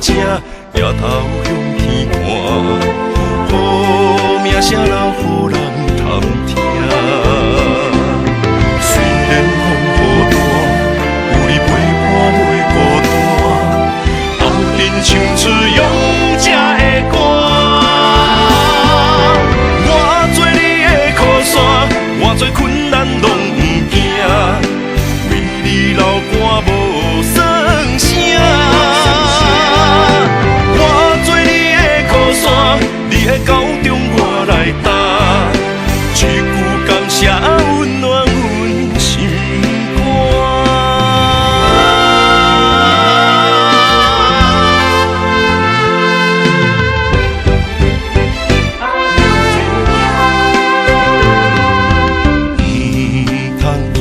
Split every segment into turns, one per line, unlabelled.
食，抬头向天看，好名声留予人探听。虽然风雨大，有你陪伴袂孤单，后阵唱出勇者的歌。我做你的靠山，我做困难拢不惊，为你流汗无算声。我做你的靠山，你的高中我来担，一句感谢温暖阮心肝。唔通惊，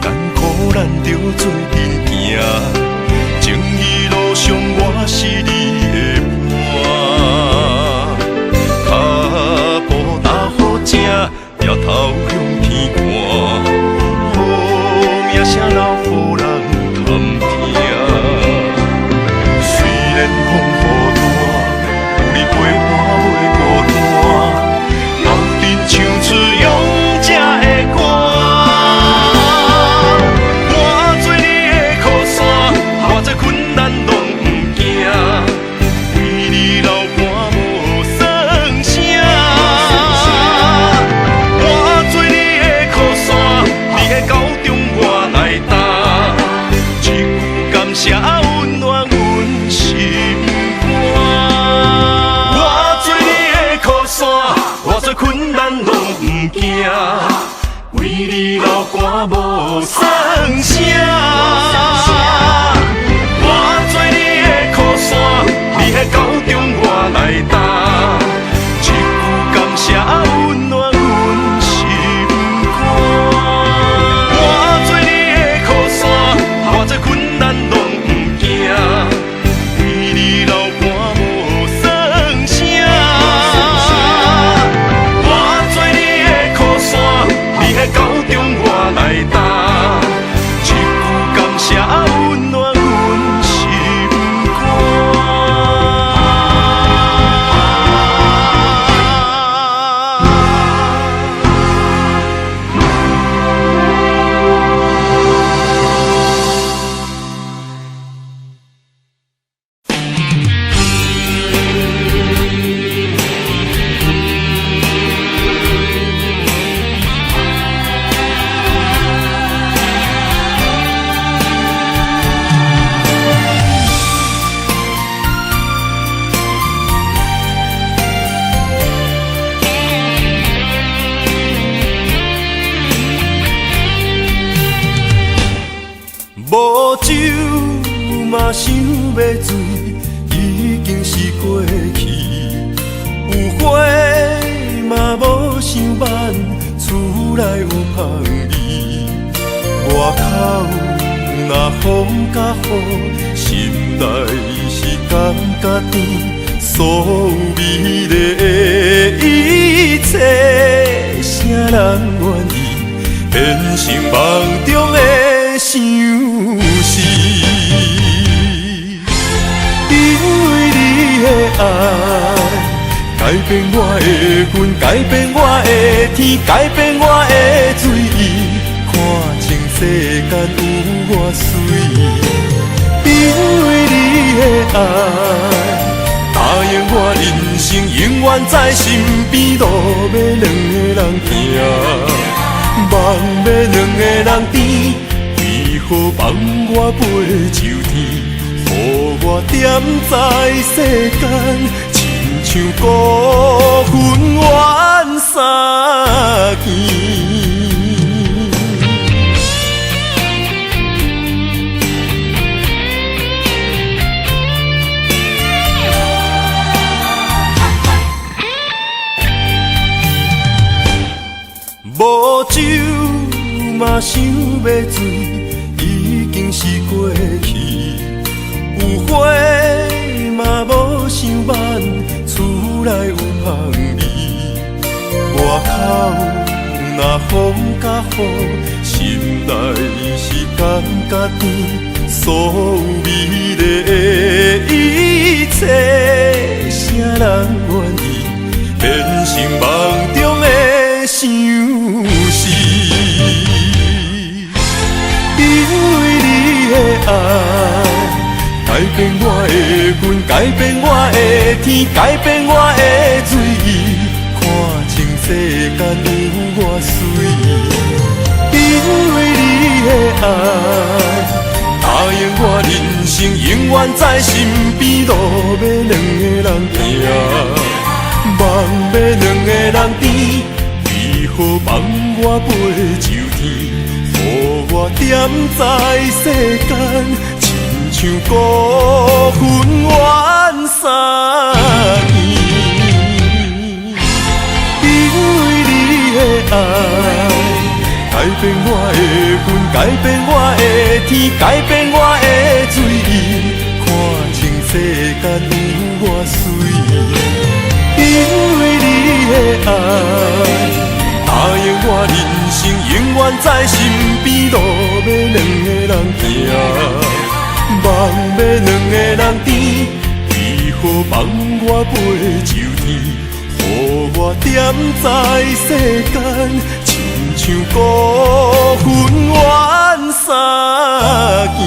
艰苦咱着做阵行，情义路上我是你的伴，脚步踏好正，抬头向天看，好名声留予人探听。虽然风雨大，有你陪伴袂孤单，后阵唱出勇者的歌。我做你的靠山，我做困难拢不惊，为你流汗无算声。我做你的靠山，你的高中我来担，一句感谢温暖阮心肝。我做你的靠山，我做困难拢不惊，为你流汗无算声。我做你的靠山，你的高中我来担，一句感谢温暖阮心肝。我做你的靠山，我做困难拢不惊，为你流汗无算声。我做你的靠山，你的高中我来担，一句感谢温暖阮心肝。无酒嘛想要醉，已经是过去。有花嘛无想挽，厝内有香味。外口若风甲雨，心内是感觉甜。所有美丽的一切，谁人愿意变成梦中的想事？因为你的爱改变我的魂，改变我的天，改变我的水意，看清世间有我水。因为你的爱答应我人生永远在身边，路要两个人行，梦要两个人甜，为何放我飞上天？予我点在世间，亲像孤魂怨三更。无酒嘛想要醉，已经是过去。有花嘛无想挽，厝内有香味。外口若风甲雨，心内是感觉甜。所有美丽的一改变我的天，改变我的水意，看清世间有我水。因为你的爱，答应我人生永远在身边，路要两个人行，梦要两个人甜，为何放我飞上天？予我踮在世间，亲像孤魂怨三更。因为你的爱，改变我的魂，改变我的天，改变我的水意，看清世间有我水。因为你的爱，答应我人生永远在身边，路要两个人行，梦要两个人甜，为何放我飞上天？予我踮在世间，亲像孤魂怨三更。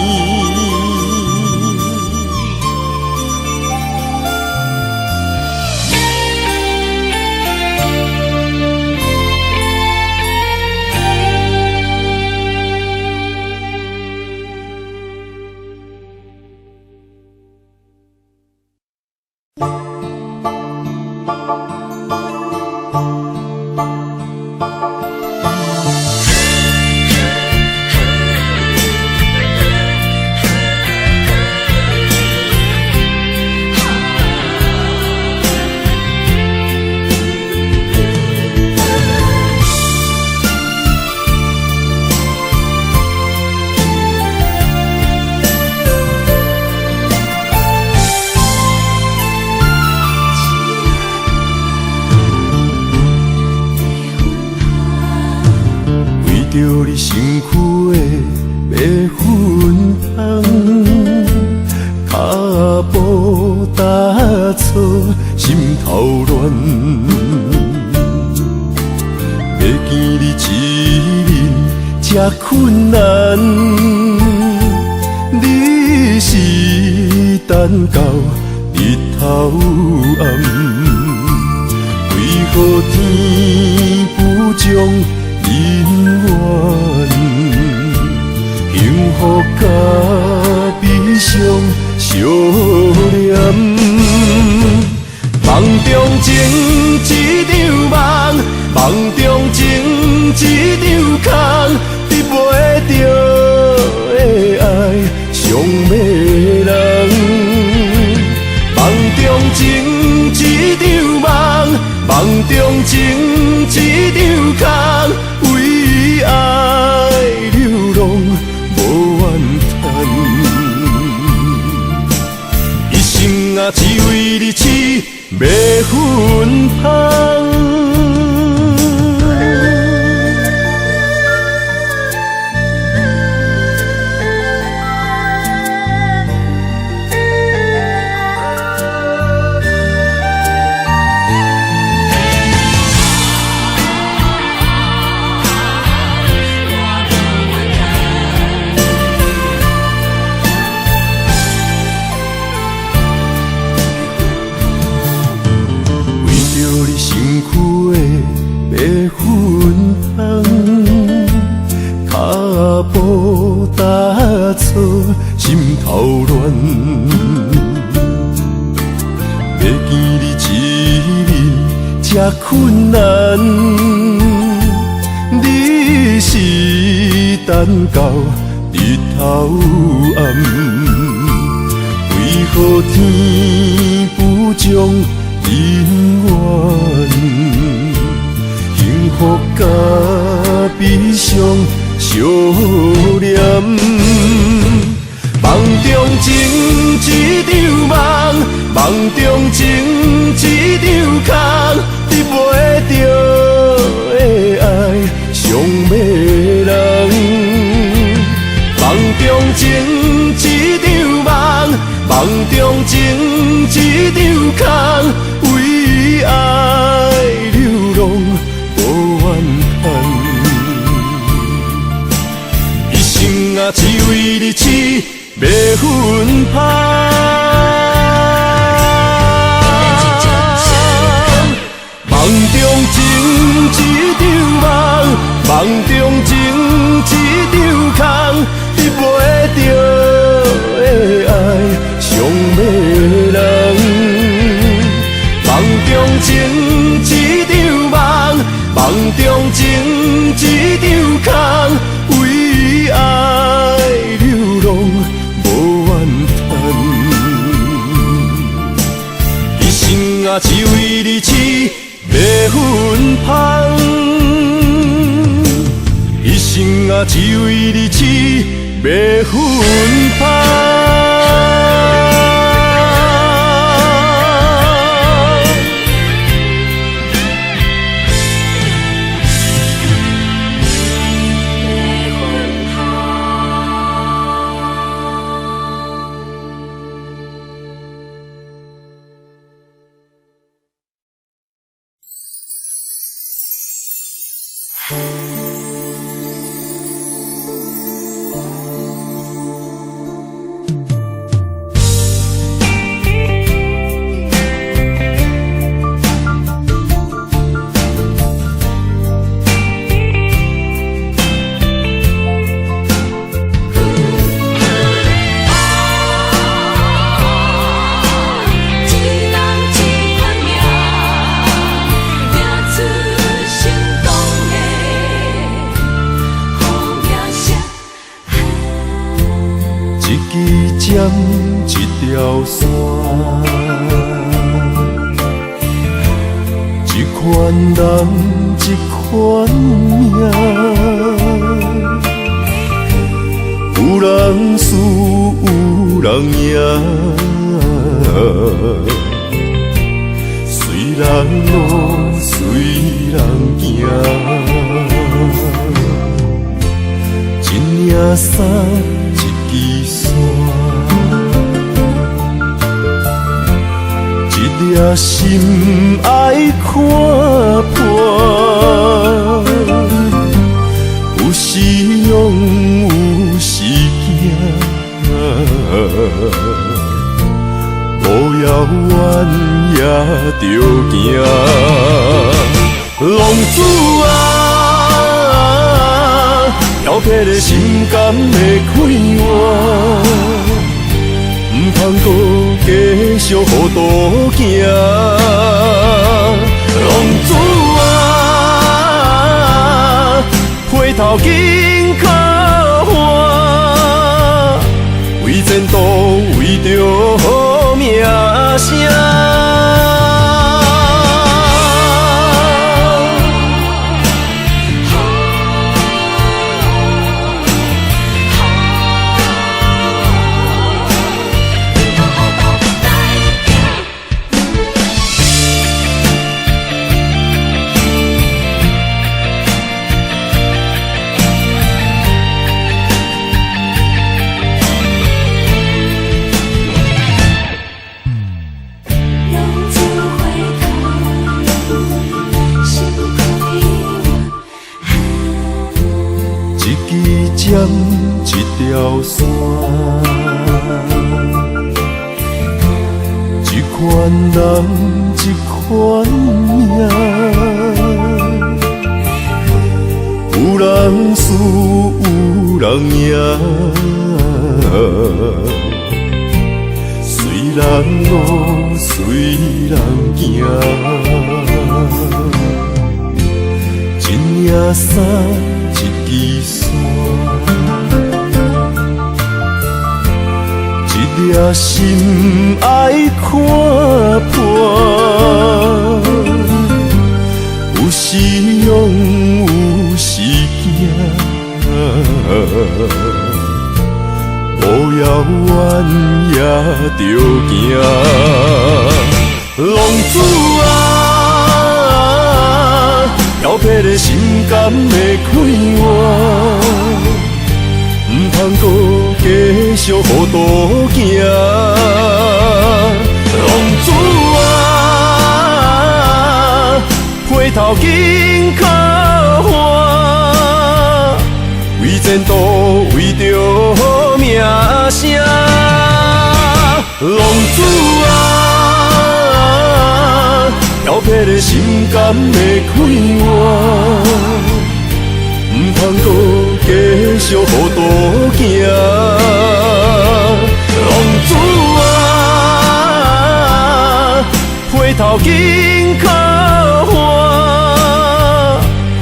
着你身躯的白粉红，脚步踏错，心头乱。要见你一面这困难，你是等到日头暗，为何天不将因缘，幸福甲悲伤相连。梦中情一场梦，梦中情一场空，得袂着的爱上迷人。梦中情一场梦，梦中情一场空，为爱流浪无怨叹，一心啊只为你痴迷魂香。心头乱，要见你一面这困难，你是等到日头暗，为何天不将因缘，幸福甲悲伤相连。梦中情一场梦，梦中情一场空，得袂着的爱上迷人。梦中情一场梦，梦中情一场空，为爱流浪无怨叹，一生啊只为你痴迷魂香。中情一场空，为爱流浪无怨叹。一生啊，只为你痴要芬芳。一生啊，只为你痴要芬芳。一条线，一款人一款命，有人输有人赢，随人路随人行，一领衫一支线。一粒心爱看破，有时勇有时惊，无遥远也着行。浪子啊，漂泊的心甘会快活？唔通搁继续互倒行，浪子啊，回头紧靠岸，为前途为着好名声。一条线，一款人一款命，有人输有人赢，随人路随人行，一领衫一支线。一粒心爱看破，有时勇有时惊，无遥远也着行。浪子啊，漂泊的心甘会快活？唔通搁继续互倒行，浪子啊，回头紧靠岸，为前途为着好名声。浪子啊，漂泊的心甘会快活？唔通搁继续互倒行，浪子啊，回头紧靠岸，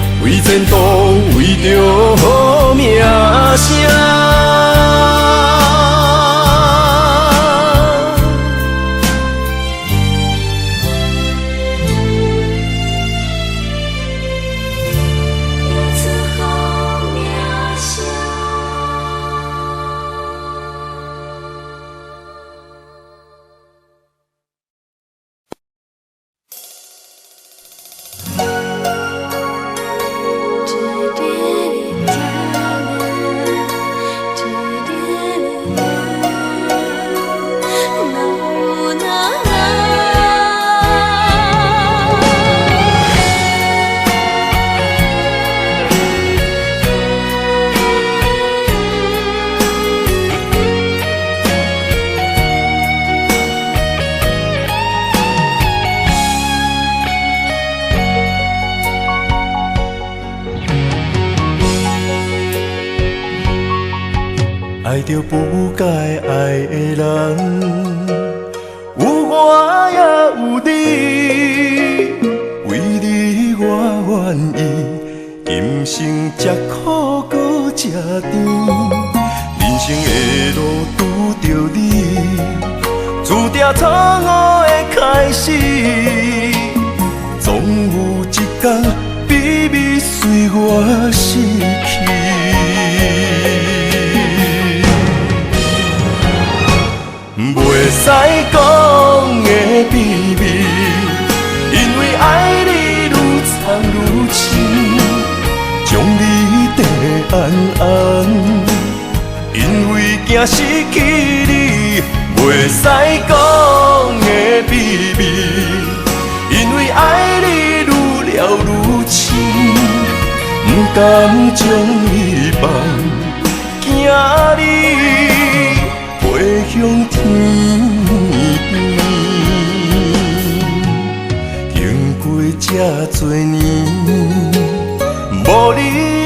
为变动，为着好名声。爱着不该爱的人，有我也有你，为你我愿意，今生吃苦搁吃甜，人生的路拄着你，注定错误的开始，总有一天秘密随我逝去。袂使讲的秘密，因为爱你愈藏愈深，将你地安安，因为惊失去你。袂使讲的秘密，因为爱你愈了愈深，不甘将你放，惊你飞向天边，经过这多年，无你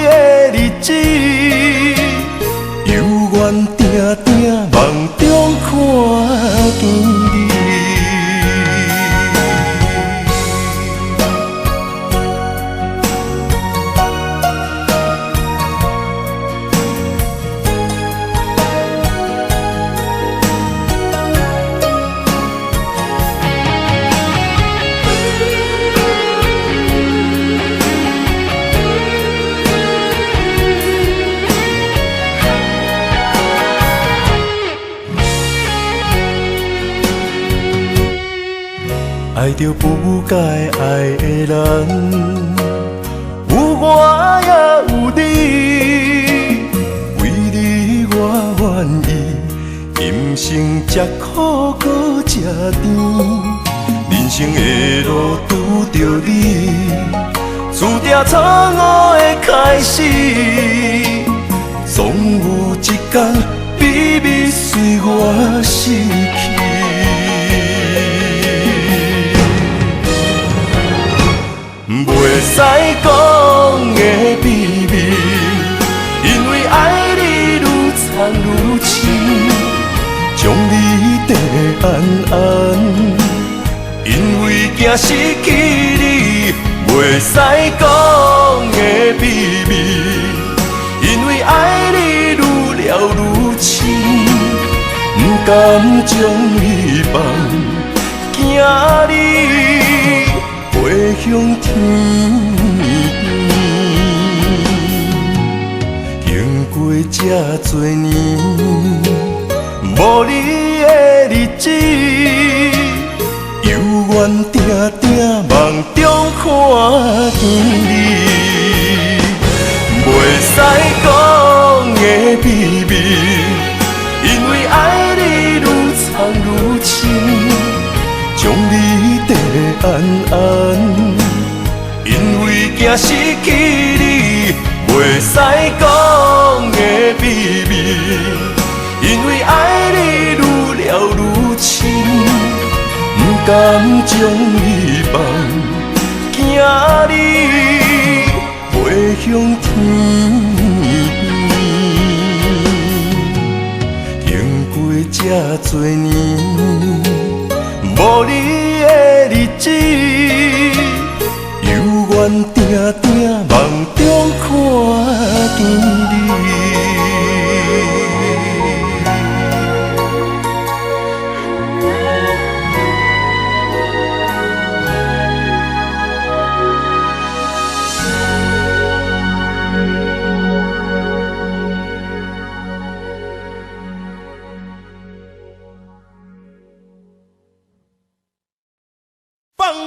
的日子，犹原定定梦中看见你。爱着不该爱的人，有我也有你，为你我愿意，今生吃苦搁吃甜，人生的路拄着你，注定错误的开始，总有一天秘密随我逝去。袂使讲的秘密，因为爱你愈藏愈深，将你地安安，因为惊失去你。袂使讲的秘密，因为爱你愈了愈深，不甘将你放，惊你飞向天边，经过这多年，无你的日子，犹原定定梦中看见你。袂使讲的秘密，因为爱你愈藏愈深，将你地安安，因为惊失去你。袂使讲的秘密，因为爱你愈了愈深，不甘将你放，惊你飞向天边，经过这多年，无你的日子，犹原定定梦中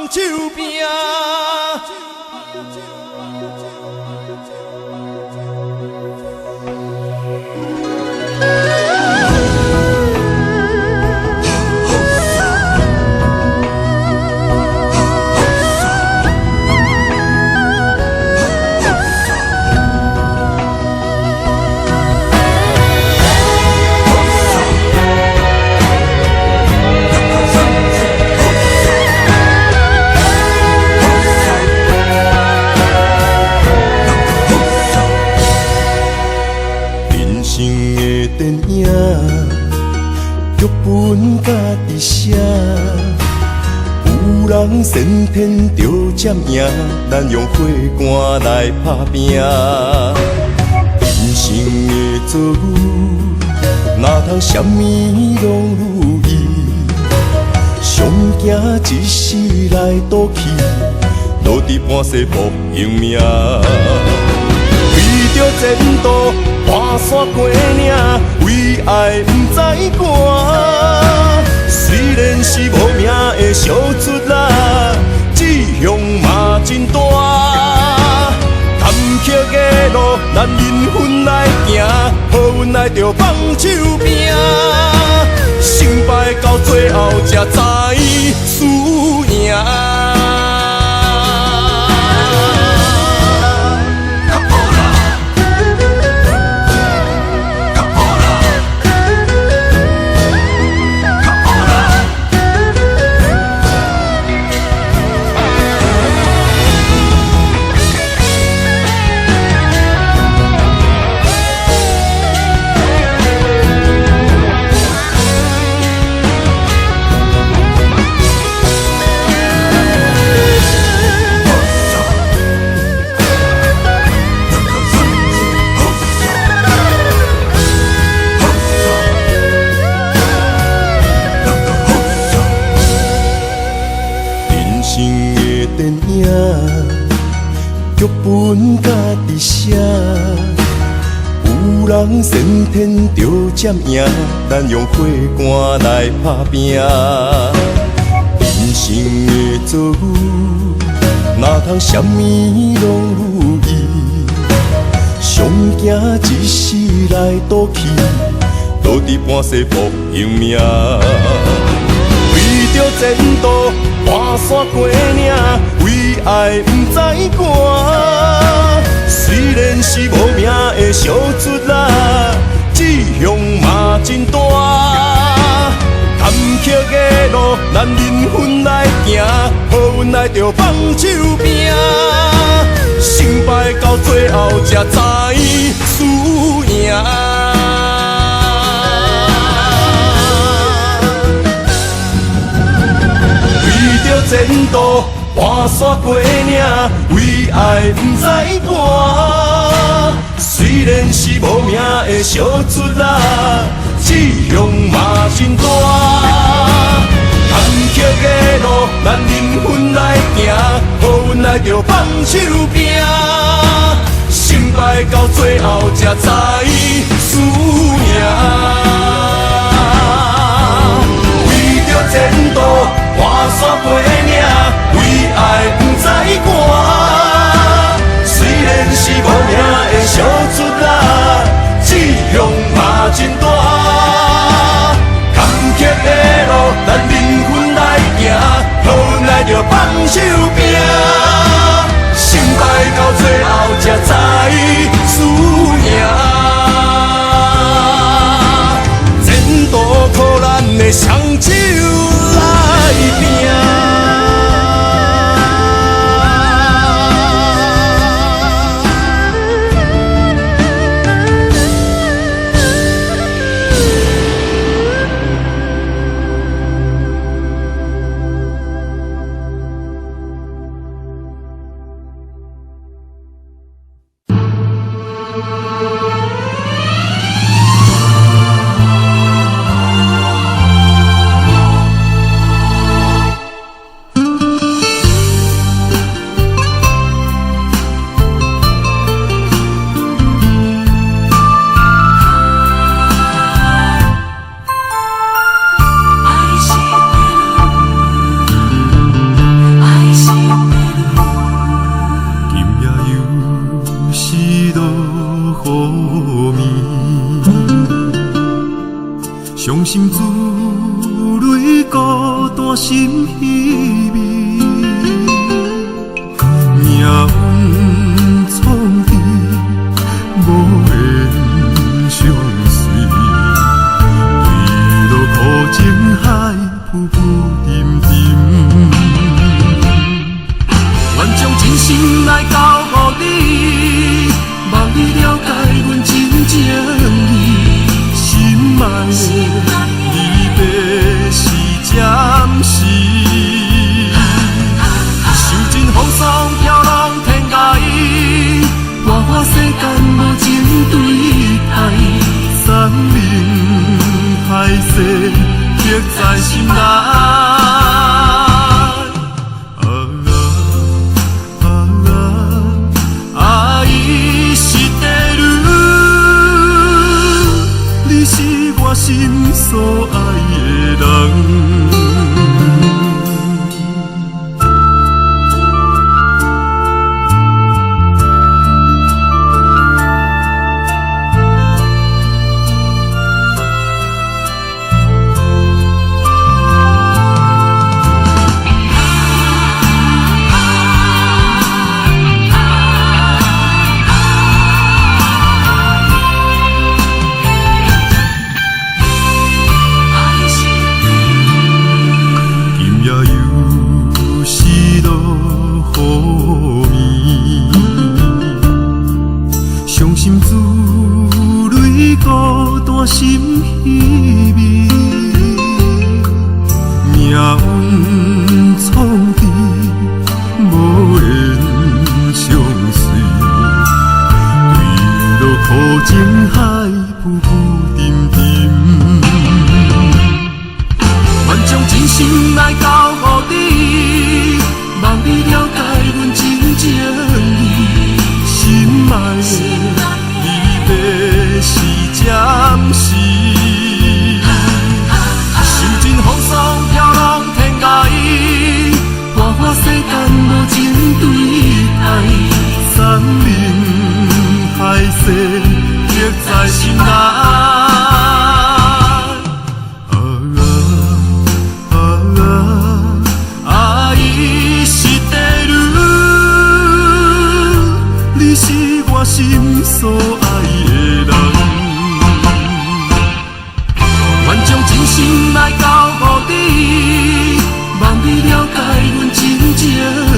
手拼。剧本家己写，有人先天就占赢，咱用火肝来打拼。人生的遭遇，哪通什么拢如意？上惊一世来赌气，落伫半世搏性命。为着前途，跋山过岭，为爱不知寒。虽然是无名的小卒仔，志向嘛真大。坎坷的路，咱认份来行，好运来着放手拼。成败到最后才知输赢。剧本家己写，有人先天就占赢，咱用火肝来打拼。人生的遭遇，哪通什么拢如意？上惊一世来赌气，落伫半世搏性命。为着前途，跋山过岭，为爱不知寒。虽然是无名的小卒仔，志向嘛真大。坎坷的路，咱认份来行，好运来着放手拼。成败到最后才知输赢。前途跋山过岭，为爱不知寒。虽然是无名的小卒仔，志向嘛真大。坎坷的路，咱认份来行，好运来着放手拼。成败到最后才知输赢。为着前途，跋山过岭，为爱不知寒。虽然是无名的小卒仔，志向嘛真大。坎坷的路，咱认份来行，好运来着放手拼。成败到最后才知输赢。前途靠咱的双手来拼。稀微。命运创治，无缘相随，对落苦情海，浮浮沉沉。愿将真心来交予你，望你了解阮真情意，心爱的离别是暂时。受尽风霜飘浪天涯，花花世间无情对待，山盟海誓刻在心内。心所爱的人。心稀微，命运创治，无缘相随。对落苦情海，浮浮沉沉。愿将真心来交予你，望你了解阮真情意，心爱的离别是暂时。受尽风霜飘浪天涯，花花世间无情对待，山盟海誓刻在心内。心所爱的人，愿将真心来交予你，望你了解阮真情意，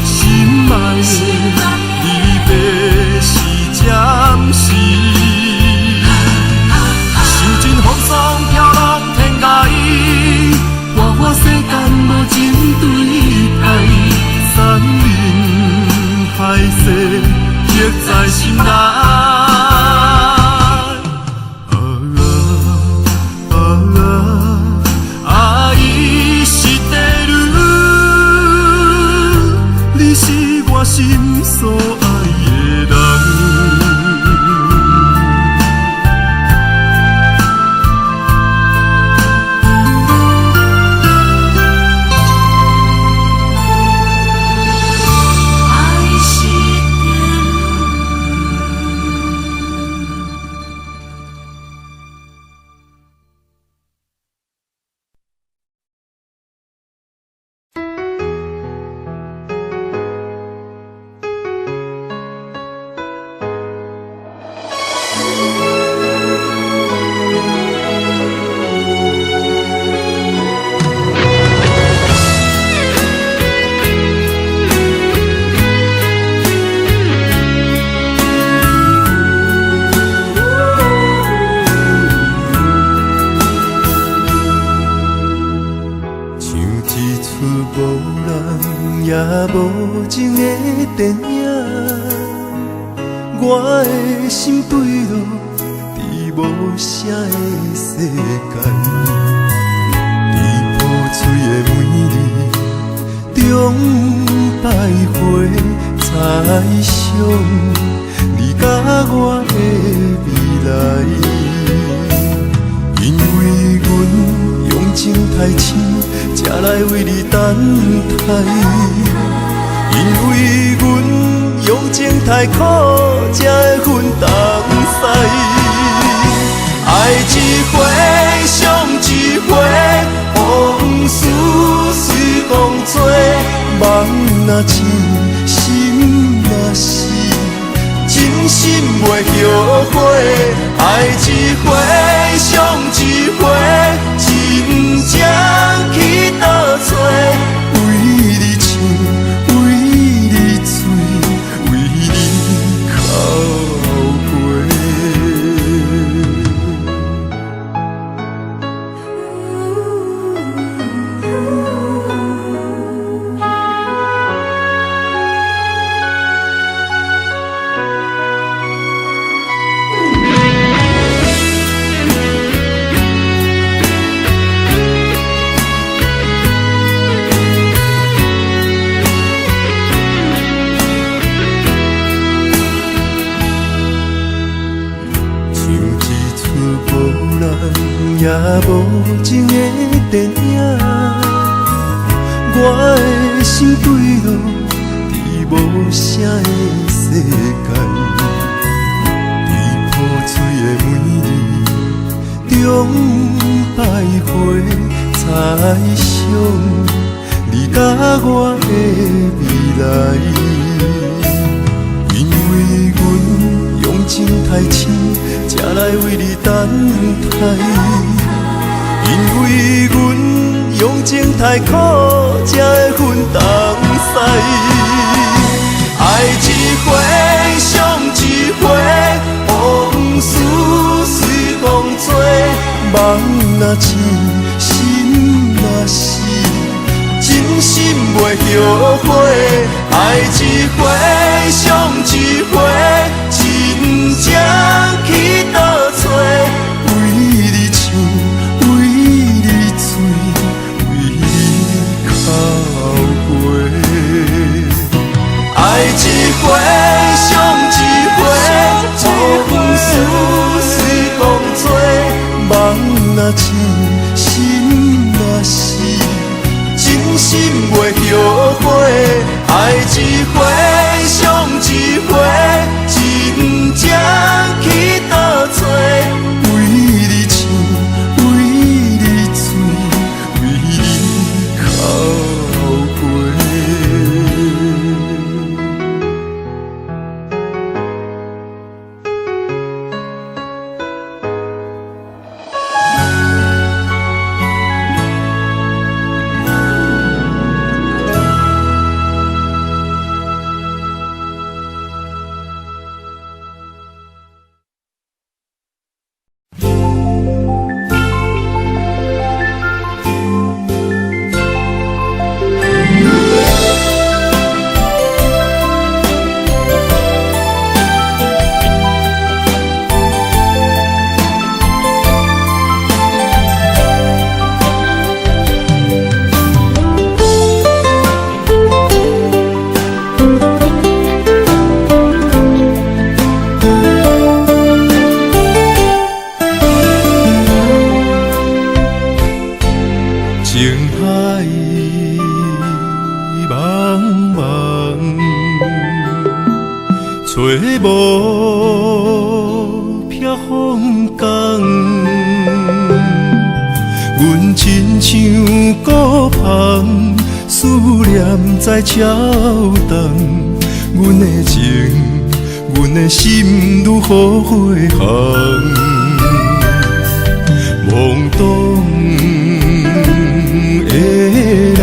心爱的离别是暂时。受尽风霜飘浪天涯，花花世间无情对待，山盟海誓刻在心内。伊是地女，你是我心所爱的人。无情的电影，我的心坠落伫无声的世界，伫破碎的美丽中徘徊，猜想你甲我的未来。因为阮用情太深，才来为你等待。因为阮用情太苦，才会分东西。爱一回，伤一回，往事梦若醒，心若死，真心袂后悔。爱一回，伤一回，真正去倒找？为你唱，为你醉，为你哭过。也无情的电影，我的心坠落伫无声的世界，在破碎的每日中徘徊，猜想你甲我的未来。因为阮用情太深，才来为你等待。因为阮用情太苦，才会分东西。爱一回，伤一回，往事随风吹。梦若醒，心若死，真心袂后悔。爱一回，伤一回，真正去倒找？为你唱，为你醉，为你哭过。爱一回，伤一回，往事随风吹。梦若醒，心若死，真心袂后悔。爱一回，伤一回，真正去倒找？为你唱，为你醉，为你哭过。吹无撇风光，阮亲像孤芳，思念在敲动，阮的情，阮的心如何回航？梦中的人，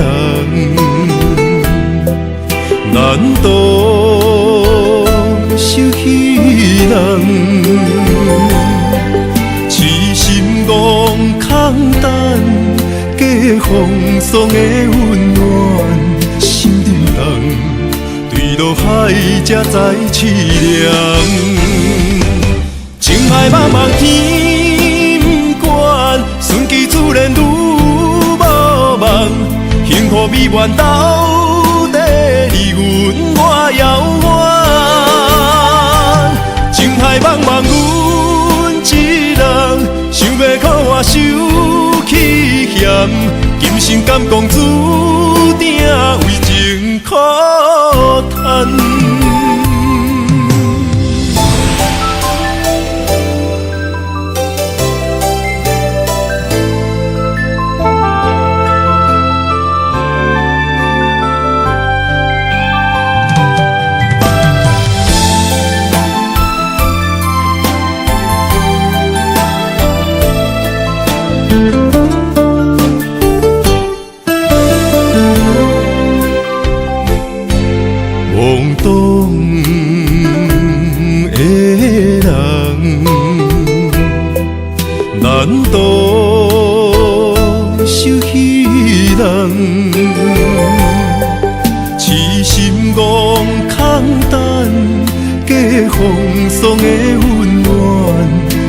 难道受彼人？痴心憨空等，假放松的温暖，心沉重，对落海才知凄凉。情海茫茫天不管，顺其自然愈无梦，幸福美满到底离阮我遥远。情海茫茫阮一人，想要靠我受气险，今生敢讲注定为情苦叹。痴心憨空等，假放松的温暖，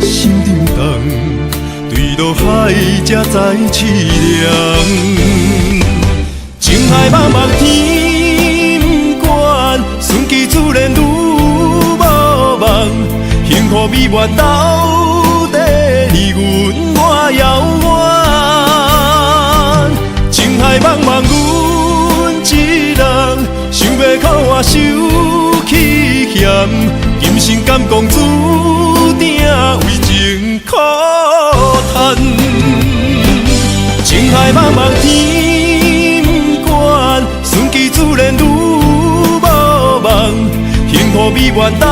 心中重，对落海才知凄凉。情海茫茫天不管，顺其自然愈无望，幸福美满斗地离阮我遥远。情海茫茫阮一人，想要靠我受气嫌，今生敢讲注定为情苦叹。情海茫茫天不管，顺其自然愈无望，幸福美满斗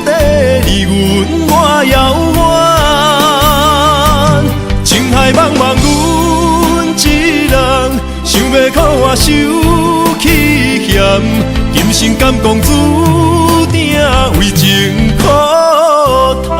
地离阮我遥远。情海茫茫阮一人，想要靠我受气嫌，今生敢讲注定为情苦叹。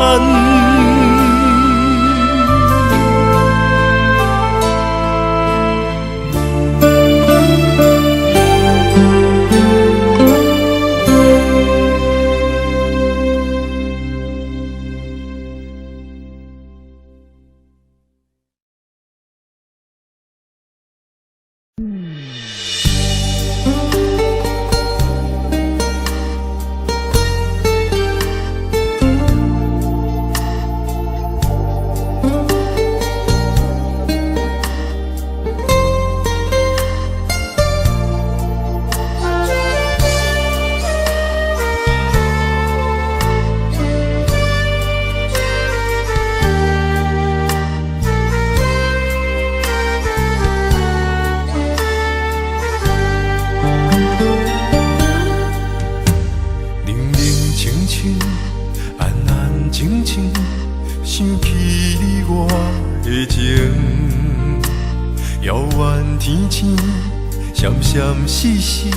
世事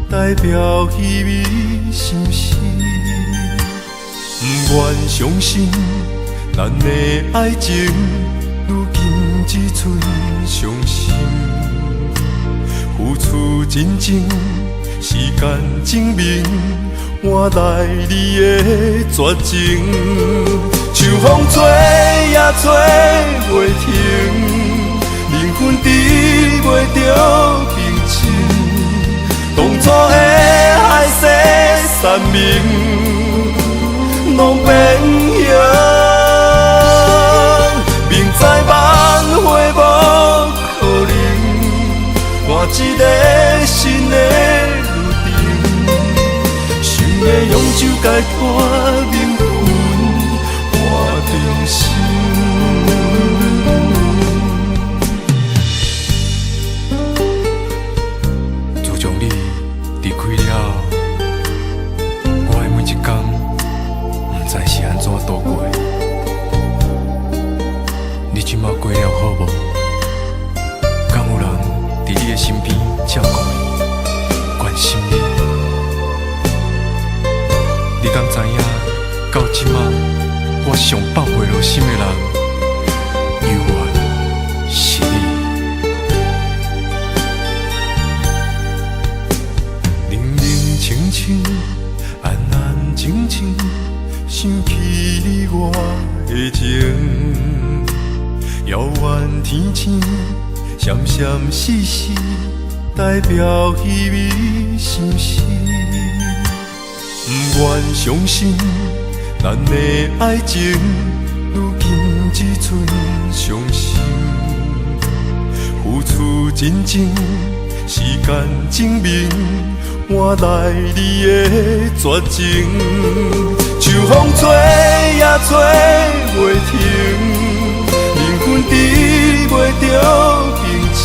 代表虚伪心事，不愿相信咱的爱情，如今只剩伤心。付出真情，时间证明换来你的绝情。秋风吹也吹袂停，灵魂抵袂着平静。当初的海誓山盟，拢变形。明知挽回无可能，换一个新的路程。想要用手解破命运，换重生。度过，你即马过了好无？敢有人伫你的身边照顾你、关心你？你敢知影？到即马，我上放袂落心的人，永远是你。冷冷清清，安安静静。想起你我的情，遥远天星，闪闪烁烁，代表虚伪心事。不愿相信咱的爱情，如今只剩伤心。付出真情，时间证明换来你的绝情。秋风吹也吹袂停，灵魂抵袂着平静。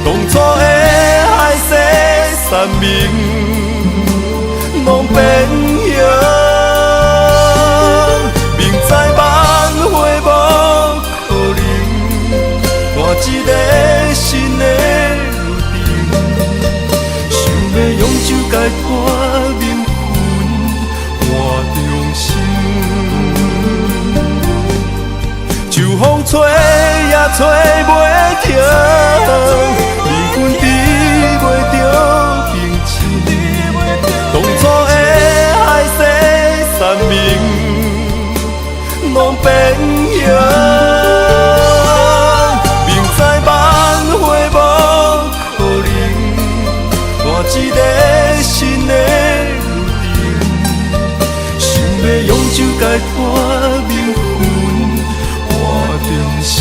当初的海誓山盟，拢变形。明知挽回无可能，换一个新的路程。想要用手解破命运。秋风吹也找袂停，离婚治袂着平静，当初的海誓山盟拢变形，明知挽回无可能，换一个新的路程，想要永久解脱命运换重生。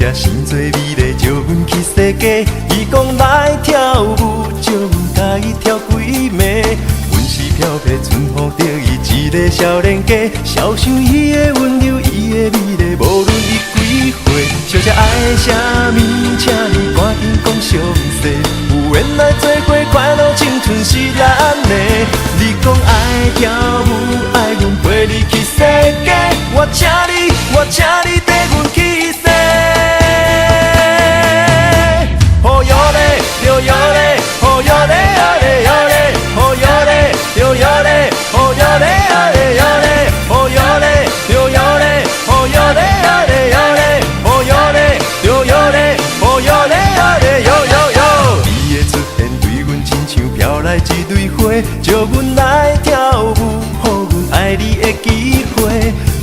这心做美丽，招阮去世界。伊讲来跳舞，招阮甲伊跳几暝。阮是飘飘春风，着伊一个少年家。笑想伊的温柔，伊的美丽，无论伊几岁。小姐爱啥物，请你赶紧讲详细。有缘来做伙，快乐青春是咱的。你讲爱跳舞，爱阮陪你去世界。我请你跟阮去世。哦哟嘞，哟哟嘞，哦哟嘞，啊嘞哟嘞，哦哟嘞，哟哟嘞，哦哟嘞，啊嘞哟嘞，哦哟嘞，哟哟嘞，哦哟嘞，啊嘞哟嘞，哦哟嘞，哟哟嘞，哦哟嘞，啊嘞哟哟哟。你的出现对阮亲像飘来一蕊花，招阮来跳舞，予阮爱你的机会。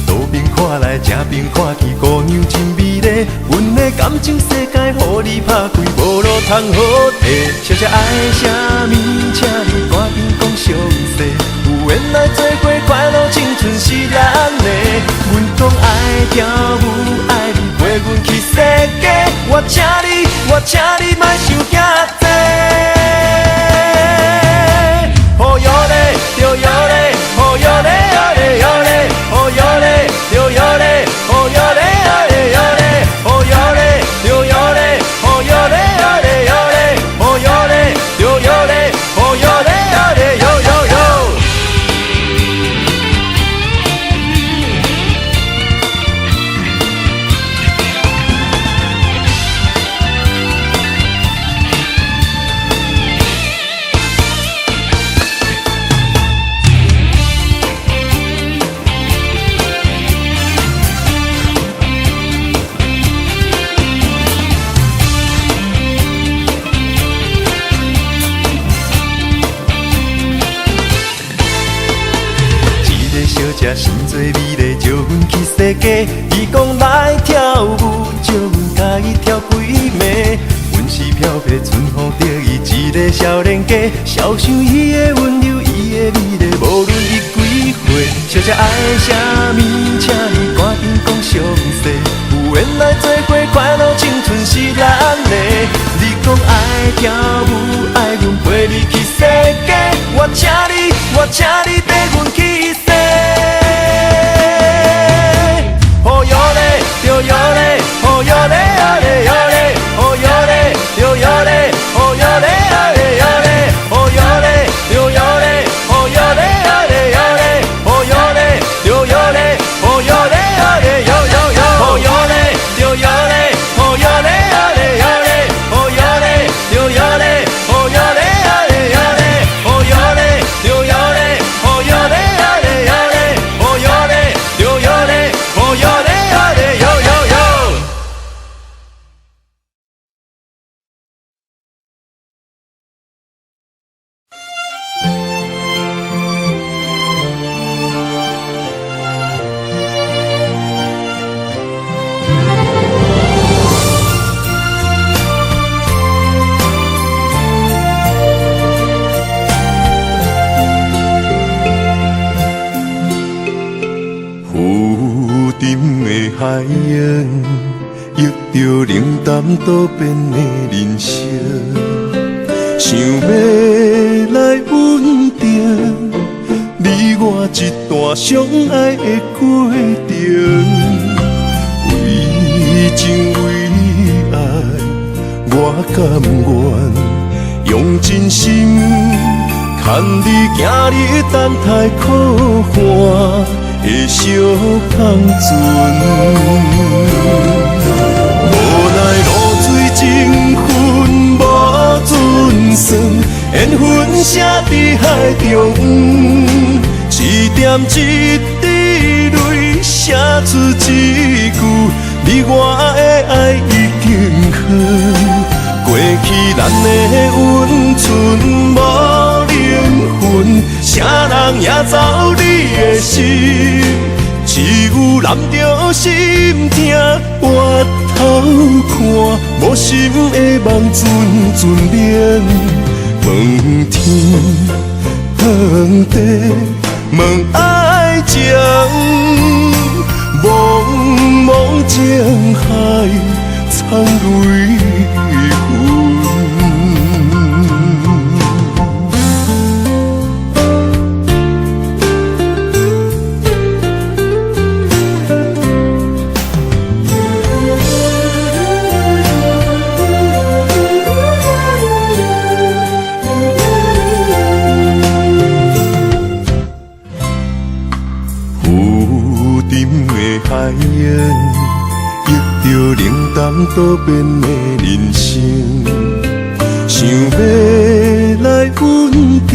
路边看来，正边看去，姑娘真美丽。阮的感情世界，予你拍开，无路通好地。小姐爱啥物，请你赶紧讲详细。有缘来做伙，快乐青春是咱的。阮讲爱跳舞，爱你陪阮去世界。我请你莫想遐多。哦哟嘞，哟哟嘞，哦哟嘞，啊嘞哟嘞，哦哟嘞，哟哟嘞，哦哟嘞，啊嘞哟嘞，哦哟嘞，哟哟嘞，哦哟嘞，啊嘞哟嘞，哦哟嘞，哟哟嘞，哦哟嘞，啊嘞哟哟哟。这心做美丽，招阮去世界。伊讲来跳舞，招阮甲伊跳几暝。阮是飘飘春风，着伊一个少年家。笑想伊的温柔，伊的美丽，无论伊几岁。小姐爱啥物，请你赶紧讲详细。有缘来做伙，快乐青春是咱的。你讲爱跳舞，爱阮陪你去世界。我请你跟阮去世。哦哟嘞，哟哟嘞，哦哟嘞，啊嘞哟嘞，哦哟嘞，哟哟嘞，哦哟嘞，啊嘞哟嘞，哦哟嘞，哟哟嘞，哦哟嘞，啊嘞哟嘞，哦哟嘞，哟哟嘞，哦哟嘞，啊嘞哟哟哟，哦哟嘞，哟哟嘞，哦哟嘞，啊嘞哟嘞，哦哟嘞，哟哟嘞，哦哟嘞，啊嘞哟嘞，哦哟嘞，哟哟嘞，哦哟嘞，啊嘞哟嘞，哦哟嘞，哟哟嘞，哦哟嘞。海洋遇着冷淡多变的人生，想要来稳定你我一段相爱的过程。为情为爱，我甘愿用真心牵你行你等待苦寒的小康船，无奈露水情分无准算，缘分写伫海中，一点一滴泪写出一句：你我的爱已经远。过去咱的温存无灵魂，啥人也走你的心，只有揽着心痛回头看，无心的梦阵阵眠。问天问地问爱情，茫茫情海，苍泪痕。海洋，遇着冷淡多变的人生，想要来稳定，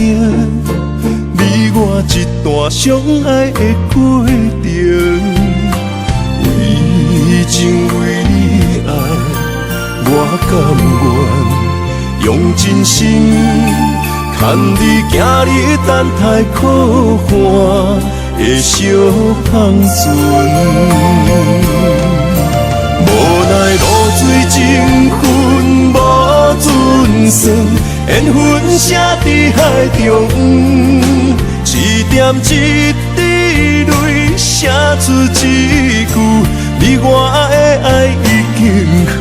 你我一段相爱的过程。为情为你爱，我甘愿用真心，牵你行你等待可汗的小香船，无奈露水情分无准算，缘分写伫海中，一点一滴泪写出一句，你我的爱已经好。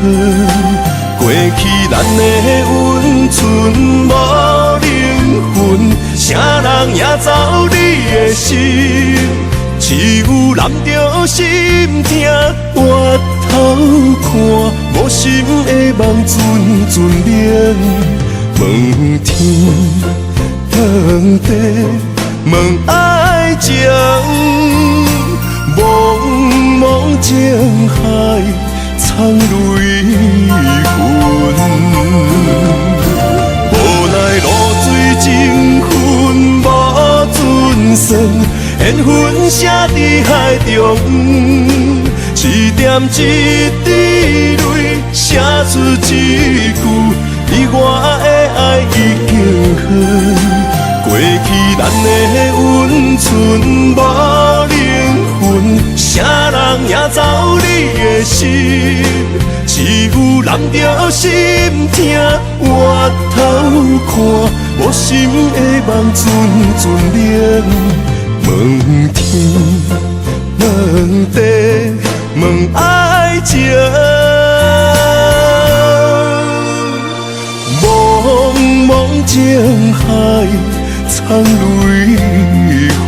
过去咱的温存无灵魂，啥人也走你的心，只有揽着心痛，回头看无心的梦阵阵冷。问天，问地，问爱情，茫茫情海，苍泪痕。无奈露水情分无准算，缘分写伫海中，一点一滴泪写出一句，你我的爱已经好。过去咱的温存无灵魂，啥人也走你的心，只有揽着心痛，回头看无心的梦阵阵冷。问天，问地，问爱情，茫茫情海，苍泪痕。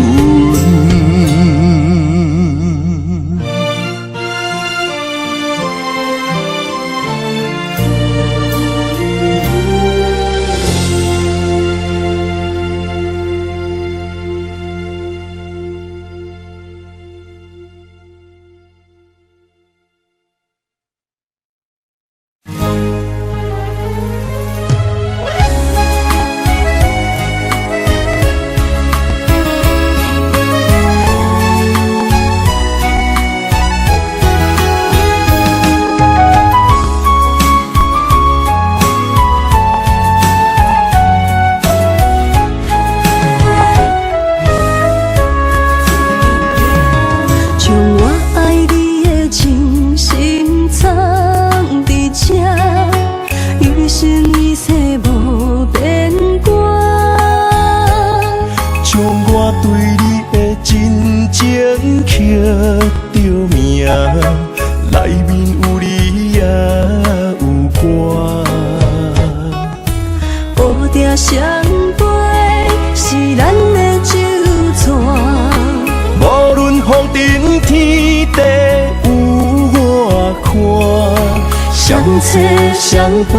相陪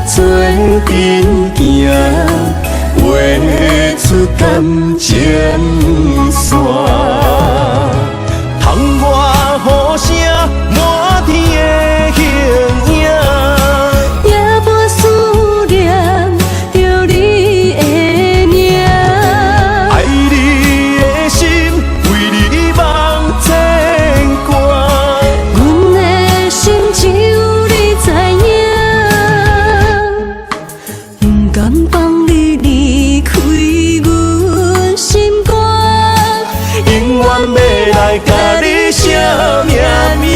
做阵行，画出感情线。窗外雨声满天的形影，
夜半思念着你的名。
爱你的心为你梦牵挂，
阮的心只有你知影。不甘放你离开阮心肝，
永远要来甲你写命名。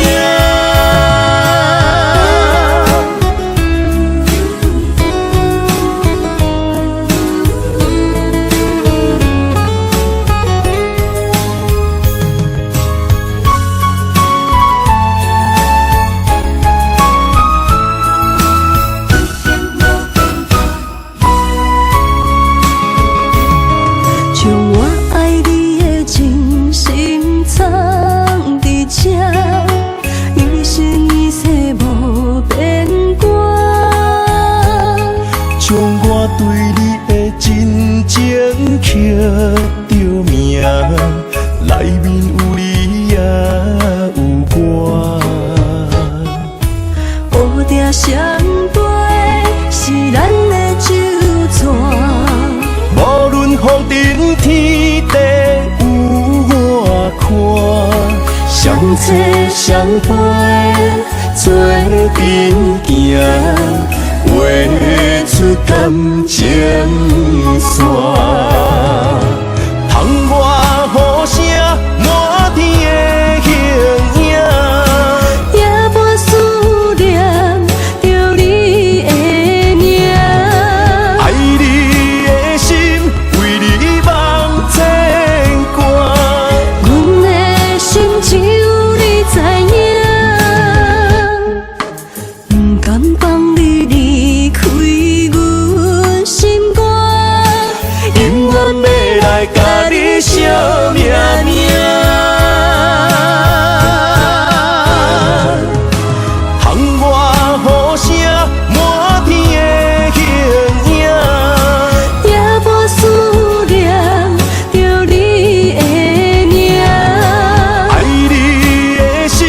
情刻着名，内面有你也有我。
乌蝶双飞是咱的酒泉，
无论风尘天地有我看，相切相陪做阵行，画出感情线。窗外雨声满天的形影，
夜半思念着你的名。
爱你的心为你梦牵挂，
阮的心只有你知影，不甘放你离开阮心肝，
永远要来甲你相命命。窗外雨声满天的形影，
夜半思念着你的名。
爱你的心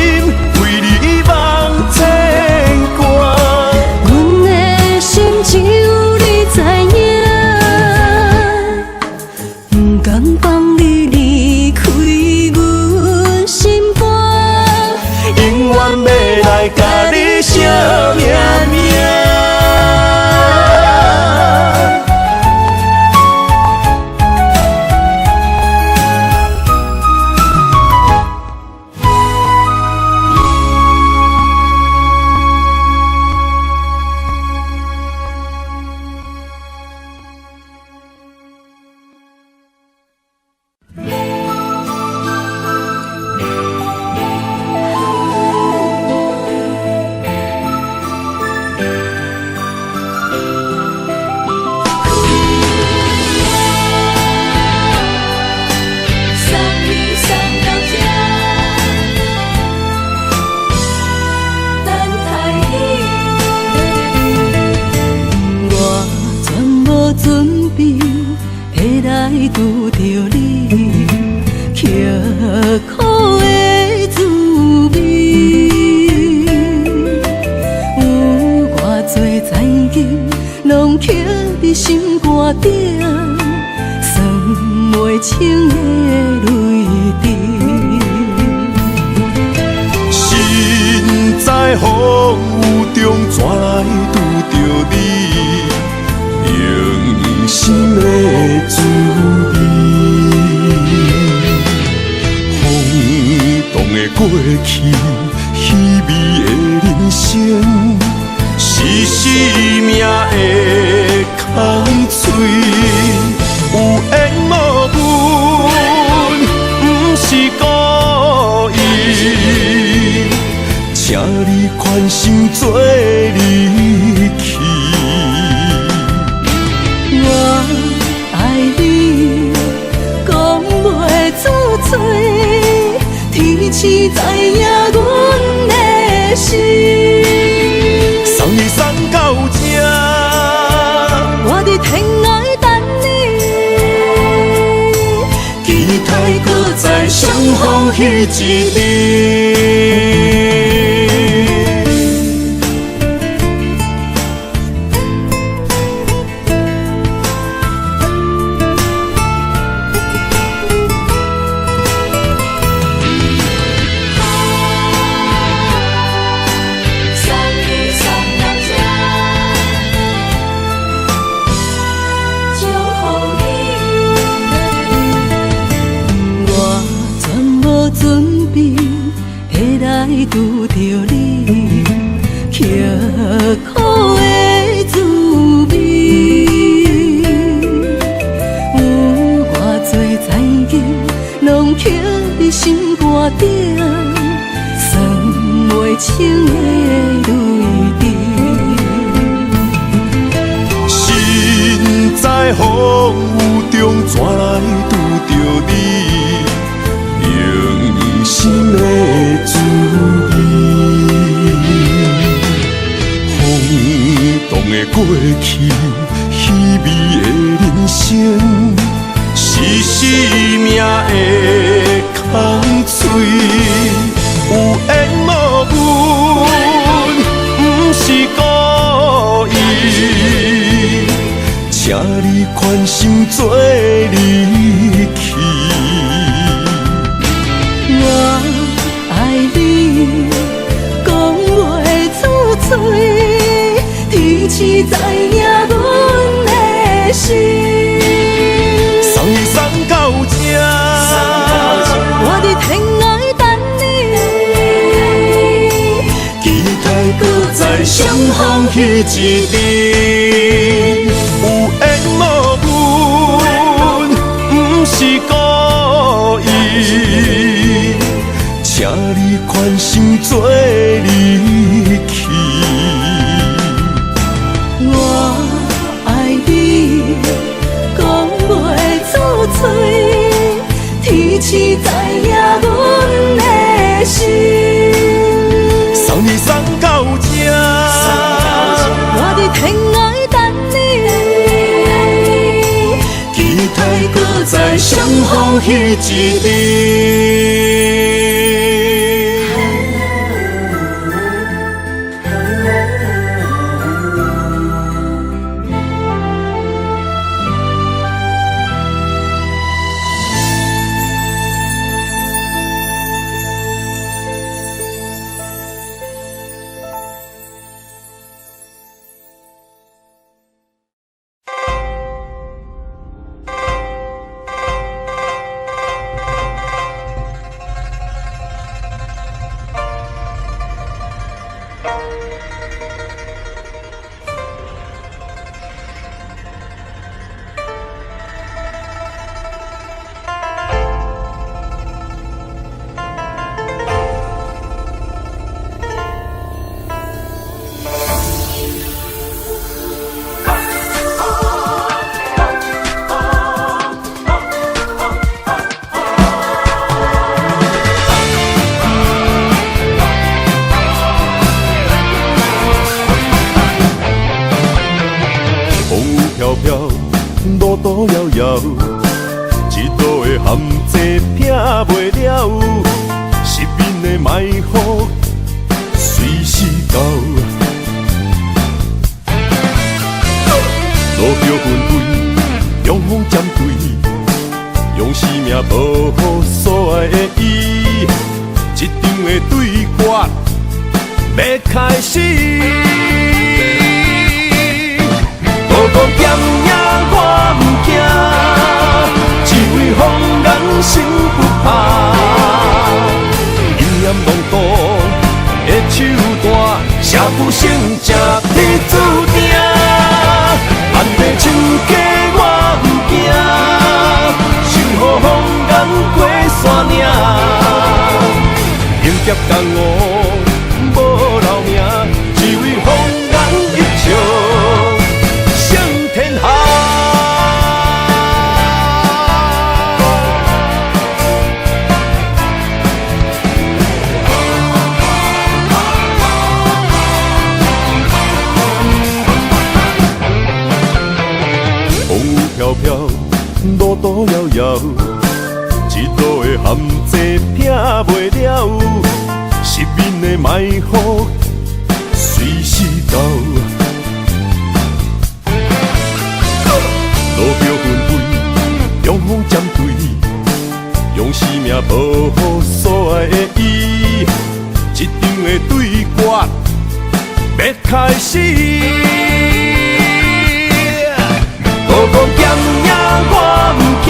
为你梦牵挂，
阮的心只有你知影，不甘放你离开阮心肝，
永远要来甲你相命命。
送你送到这，等待你。我全无准备，会来拄着你，刻苦的滋味。有偌多灾情，拢刻伫心肝顶，算袂清的泪滴。
身在风雨中，怎来拄着你用心的滋味？风动的过去，稀微的人生，是生命的空嘴，有缘无分，不是故意。请你宽心做离去。
我爱你，讲袂出嘴，天赐知影阮的心。
送你送到这，
我伫天外等你，
期待搁再相逢彼一日。
送你送到这，祝福你。我全无准备，会来拄着你，刻苦的滋味。有偌多灾情，拢刻伫心肝顶，算袂清的泪滴。
身在风雨中，怎来拄着你用心的滋味？风动的过去，稀微的人生。生是生命的空嘴，有缘无分，不是故意，请你宽心做离去。
我爱你，讲袂出嘴，天赐知影阮的心。
送你送到这，
我伫天涯等你，
期待搁再相逢彼一日。有缘无分，不是故意，请你宽心做离去。
我爱你，讲袂出嘴，天赐知影阮的心。
送你送到这，
我伫天涯等你，
期待搁再相逢彼一日。路途遥遥，一路的陷阱拼袂了，失眠的埋伏随时到。路标纷飞，勇风针对，用生命保护所爱的伊。一场的对决要开始。路途险野我不惊，只为风眼心不怕。阴暗浪途的手段，写不成正天注定。万地像假我不惊，守护风眼过山岭。迎接江湖无留名，只为风眼一笑。天下，风雨飘飘，路途遥遥，一路的陷阱拼袂了，失眠的埋伏随时到。路标纷飞，勇风针对，用生命保护所爱的伊。一场的对决要开始。路途险野我不惊，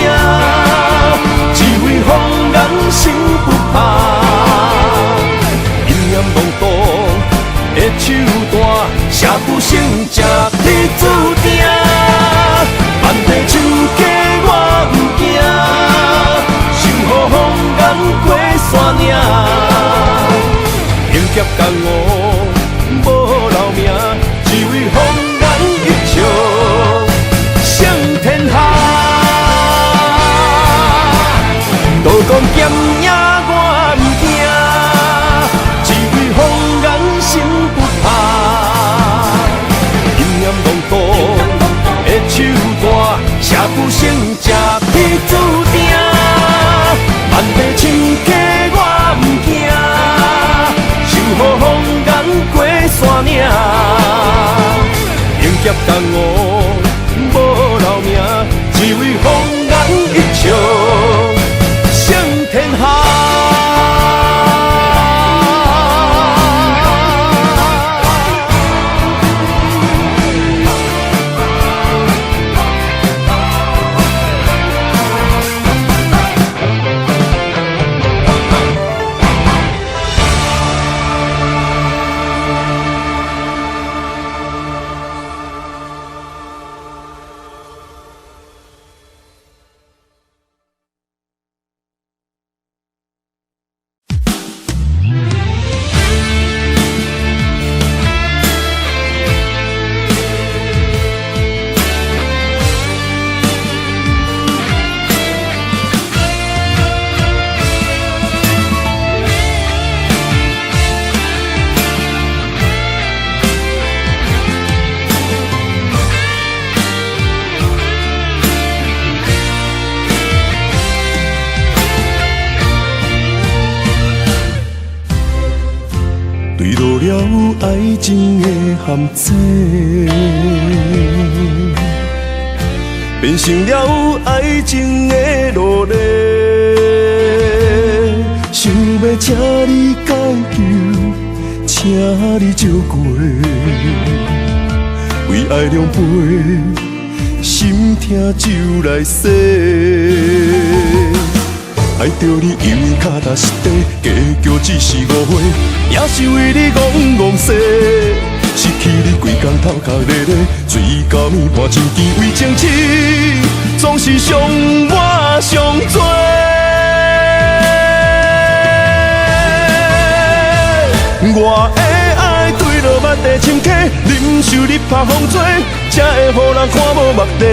只为风眼心不怕。阴暗浪途的手段，写不成正天注定。万地像假我不惊，守护风眼过山岭。迎接江湖无留名，只为风眼一笑胜天下。道讲险野我不惊，只为风眼心不怕。阴暗浪途的手段，写不劫共我无留名，只为红颜一笑胜天下。坠落了爱情的陷阱，变成了爱情的奴隶。想要请你解救，请你照过，为爱两杯，心痛酒来洗。爱着你，因为脚踏实地，结局只是误会，也是为你戆戆世。失去你规工头壳咧咧，水到面半真甜，为情痴，总是伤我伤多。我的爱坠落万地深溪，忍受你拍风吹，才会予人看无目地。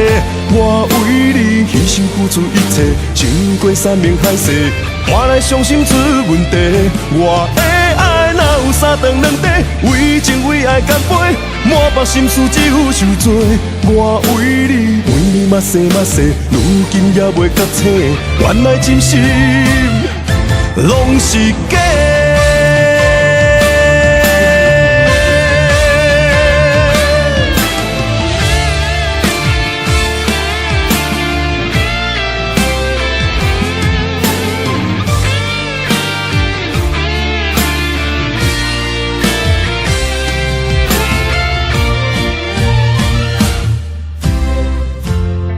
我为你牺牲付出一切，经过山盟海誓，换来伤心出问题。我的爱哪有三长两短，为情为爱干杯，满腹心事只有受罪。我为你嘛生嘛世，如今也袂觉醒，原来真心拢是假。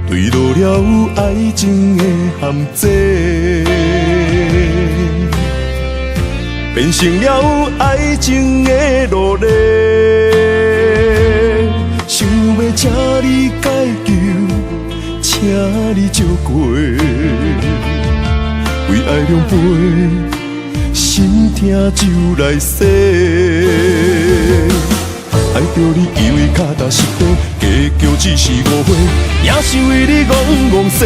坠落了爱情的陷阱，变成了爱情的奴隶。想要请你解救，请你照过，为爱两杯，心痛酒来洗。爱着你，因为脚踏实地，结局只是误会，也是为你戆戆世。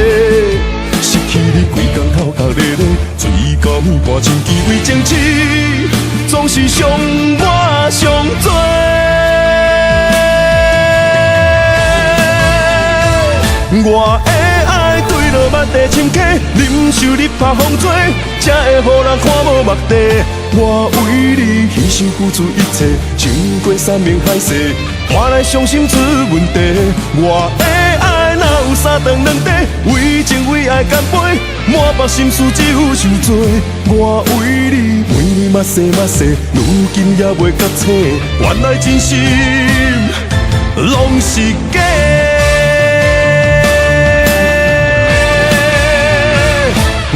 失去你规工头壳咧咧，水到面半真甜，为情痴，总是伤我伤多。我的爱坠落万地深溪，忍受你拍风吹，才会予人看无目地。我为你牺牲付出一切，经过山盟海誓，换来伤心出问题。我的爱哪有三长两短，为情为爱干杯，满腹心事只有受罪。我为你嘛生嘛世，如今也袂觉醒，原来真心拢是假。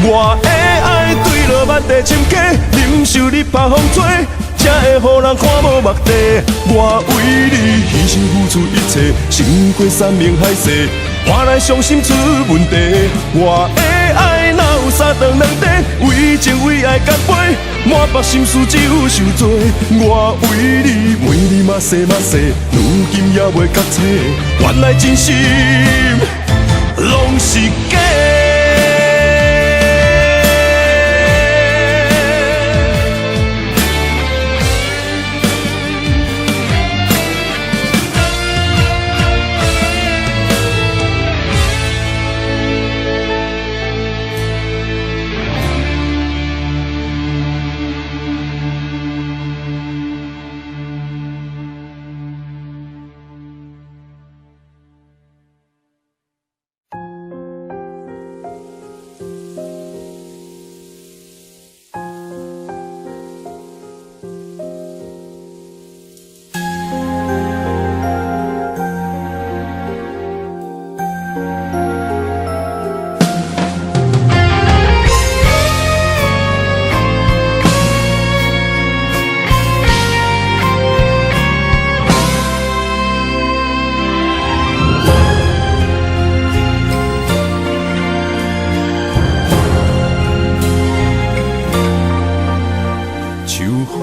我的爱坠落万地深溪，忍受你拍风吹，才会予人看无目地。我为你牺牲付出一切，胜过山盟海誓，换来伤心出问题。我的爱哪有三长两短，为情为爱干杯，满腹心事只有受罪。我为你嘛生嘛世，如今也袂觉醒，原来真心拢是假。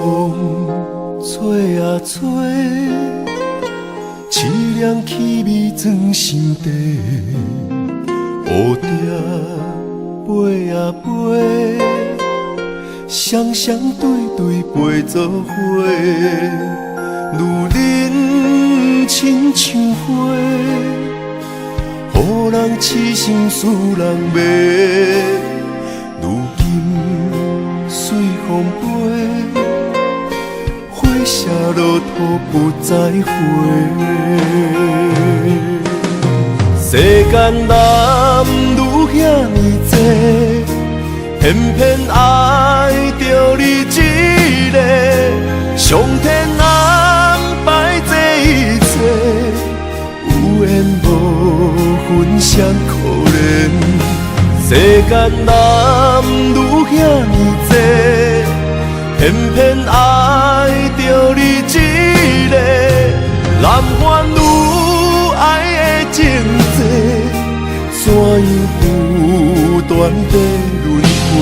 风吹啊吹，凄凉气味藏心底。蝴蝶飞啊飞，双双对对飞做伙，愈忍亲像花，予人痴心思人迷。如今随风飞，花谢落土不再回。世间男女遐尼多，偏偏爱着你一个。上天安排这一切，有缘无分谁可怜。世间男女遐尼多，偏偏爱着你一个。男欢女爱的情债，怎样不断地轮回？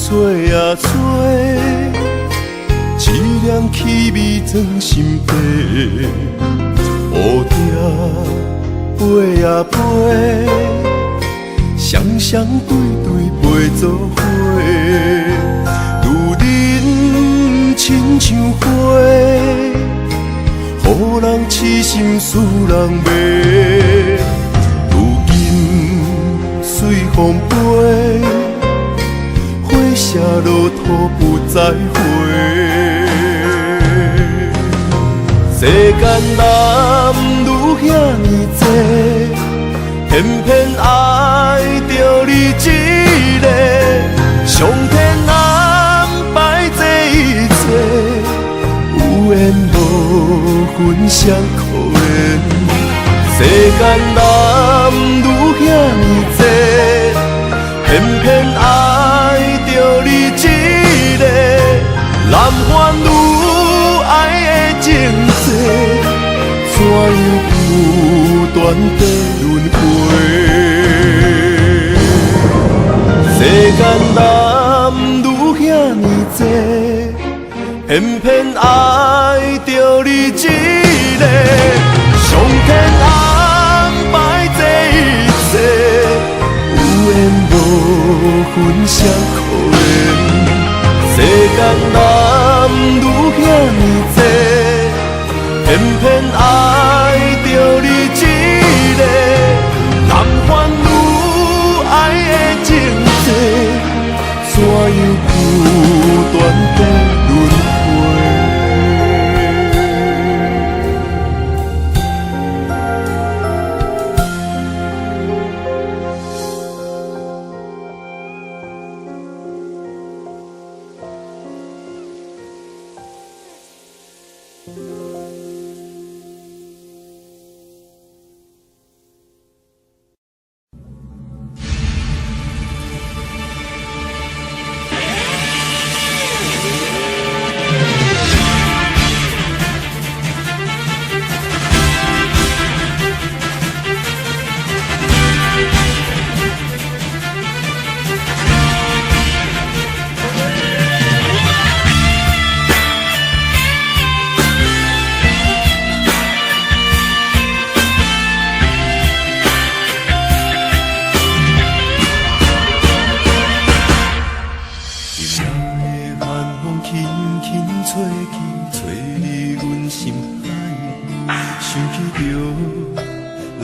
吹啊吹，凄凉气味藏心底。蝴蝶飞啊飞，双双对对飞做伙，愈忍亲像花，予人痴心思人迷。如今随风飞，谢落土不再回。世间男女遐尼多，偏偏爱着你一个。上天安排这一切，有缘无分谁可怜。世间男女遐尼多，偏偏爱着你一个。男欢女爱的情债，怎样不断地轮回？世间男女遐尼多，偏偏爱着你一个。上天安排这一切，有缘无分谁可怜。世间男女遐尼多，偏偏爱着你一个。男欢女爱的情债，怎样不断地轮回？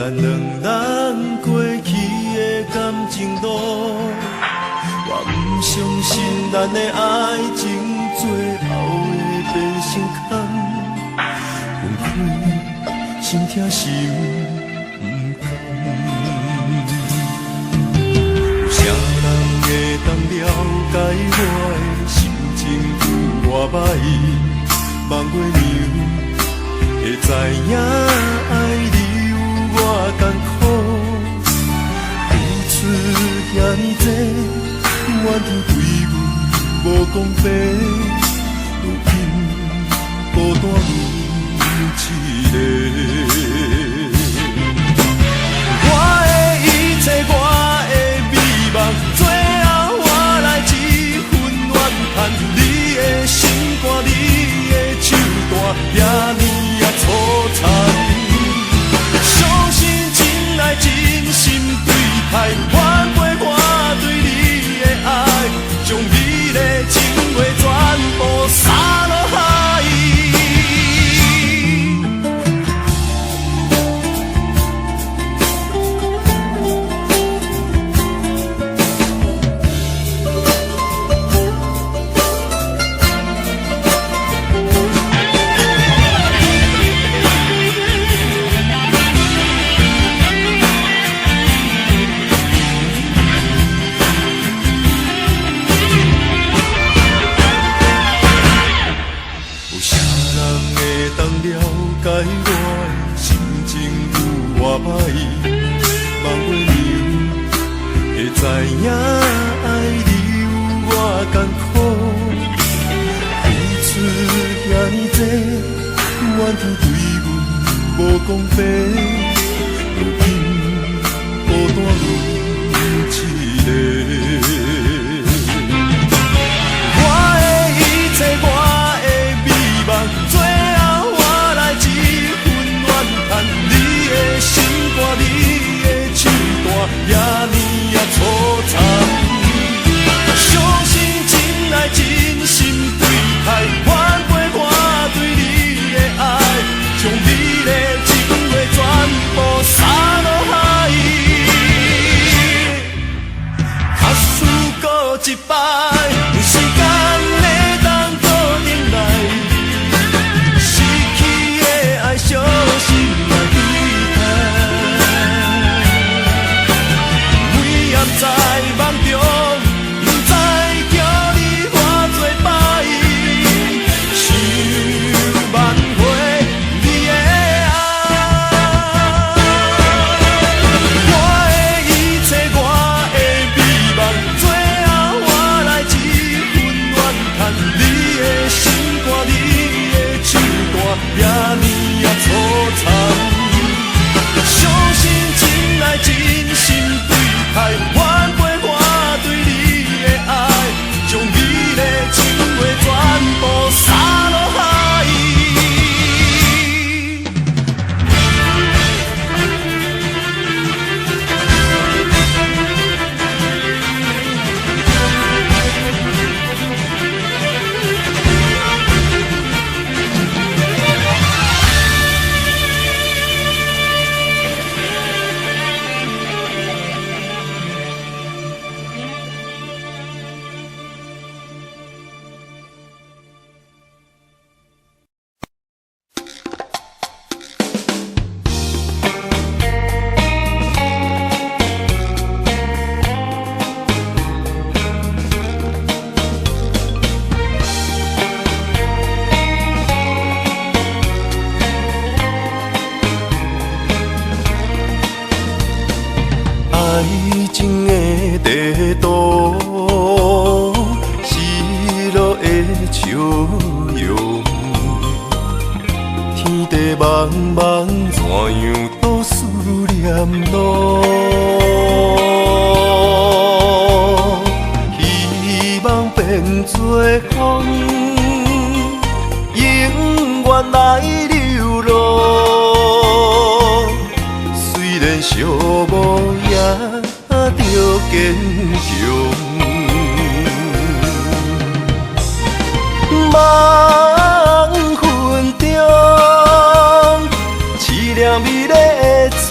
咱两人过去的感情路，我不相信咱的爱情最后会变成空，分开心痛心不甘。有啥人会当了解我的心情有偌歹？望月娘会
知影爱你有偌艰苦，付出遐尼多，怨天对阮无公平，如今孤单阮一个。我的一切，我的美梦，最后换来一份怨叹。你的心肝，你的手段，遐尼啊粗残。相信真爱真心对待，挽回我对你的爱，将美丽情话全部洒落海。解我的心情有偌歹，望月娘会知影爱你有偌艰苦，付出遐尼多，怨天对阮无公平，如今孤单阮一个。我的一切，我的美梦，最你的心肝，你的手段，遐尼啊粗残。相信真爱真心对待，挽回我对你的爱，将美丽情话全部洒落海。假使搁一摆，时间会当搁回来，失去的爱小心。在梦中，不知叫你偌多摆，想挽回你的爱。我的一切，我的美梦，最后换来一份怨叹。你的心肝，你的手段，遐尼啊粗残。相信真爱真心对待。挽回我对你的爱，将美丽情话全部洒落海。爱情的地图，失落的笑容，天地茫茫，怎样都思念路。希望变做风，永远来流浪。虽然寂寞也着坚强，梦魂中凄凉美丽的创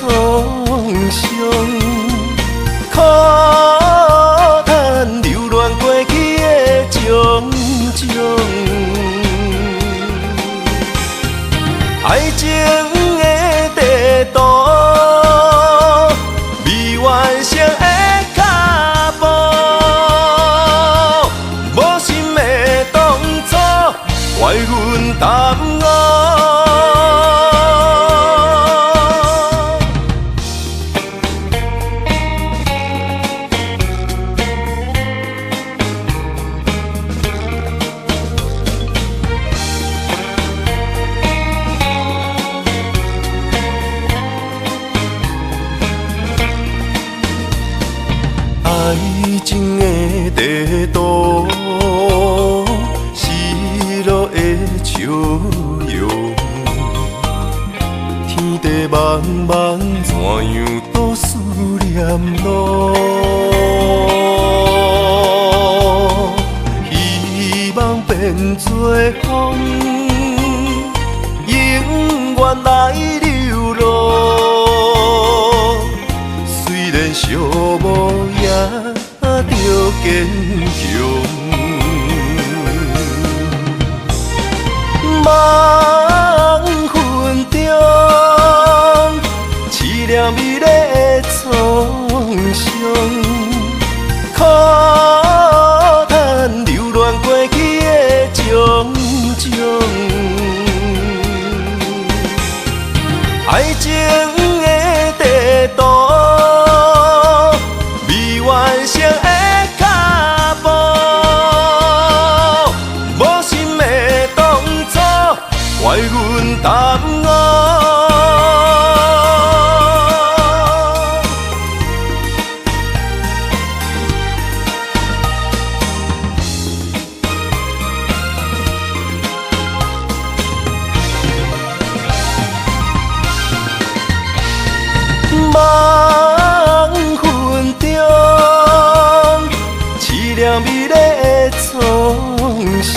伤，可叹流恋过去的种种，爱情的地图。完成的脚步，无心的当初，怪阮耽误。
茫茫，怎样都思念路。希望变作风，永远来流露。虽然寂寞也着坚强。梦魂中，凄凉美丽的创伤，苦叹流恋过去的种种，爱情的地图，未完成的脚步。怪阮耽误，梦魂中，凄凉美丽的创伤，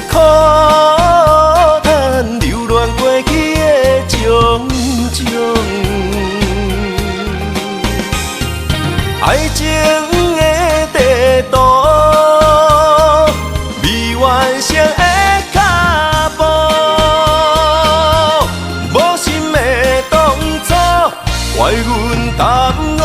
苦流恋过去的种种，爱情的地图，未完成的脚步，无心的动作，怪阮耽误。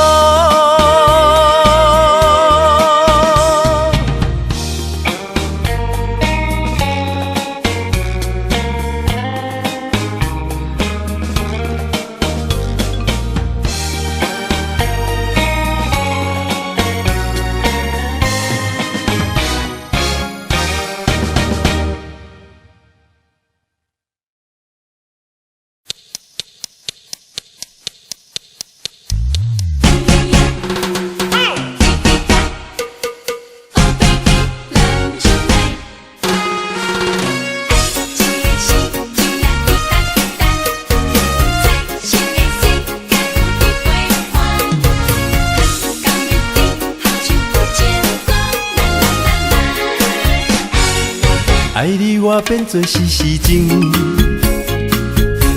爱你我变做时时情，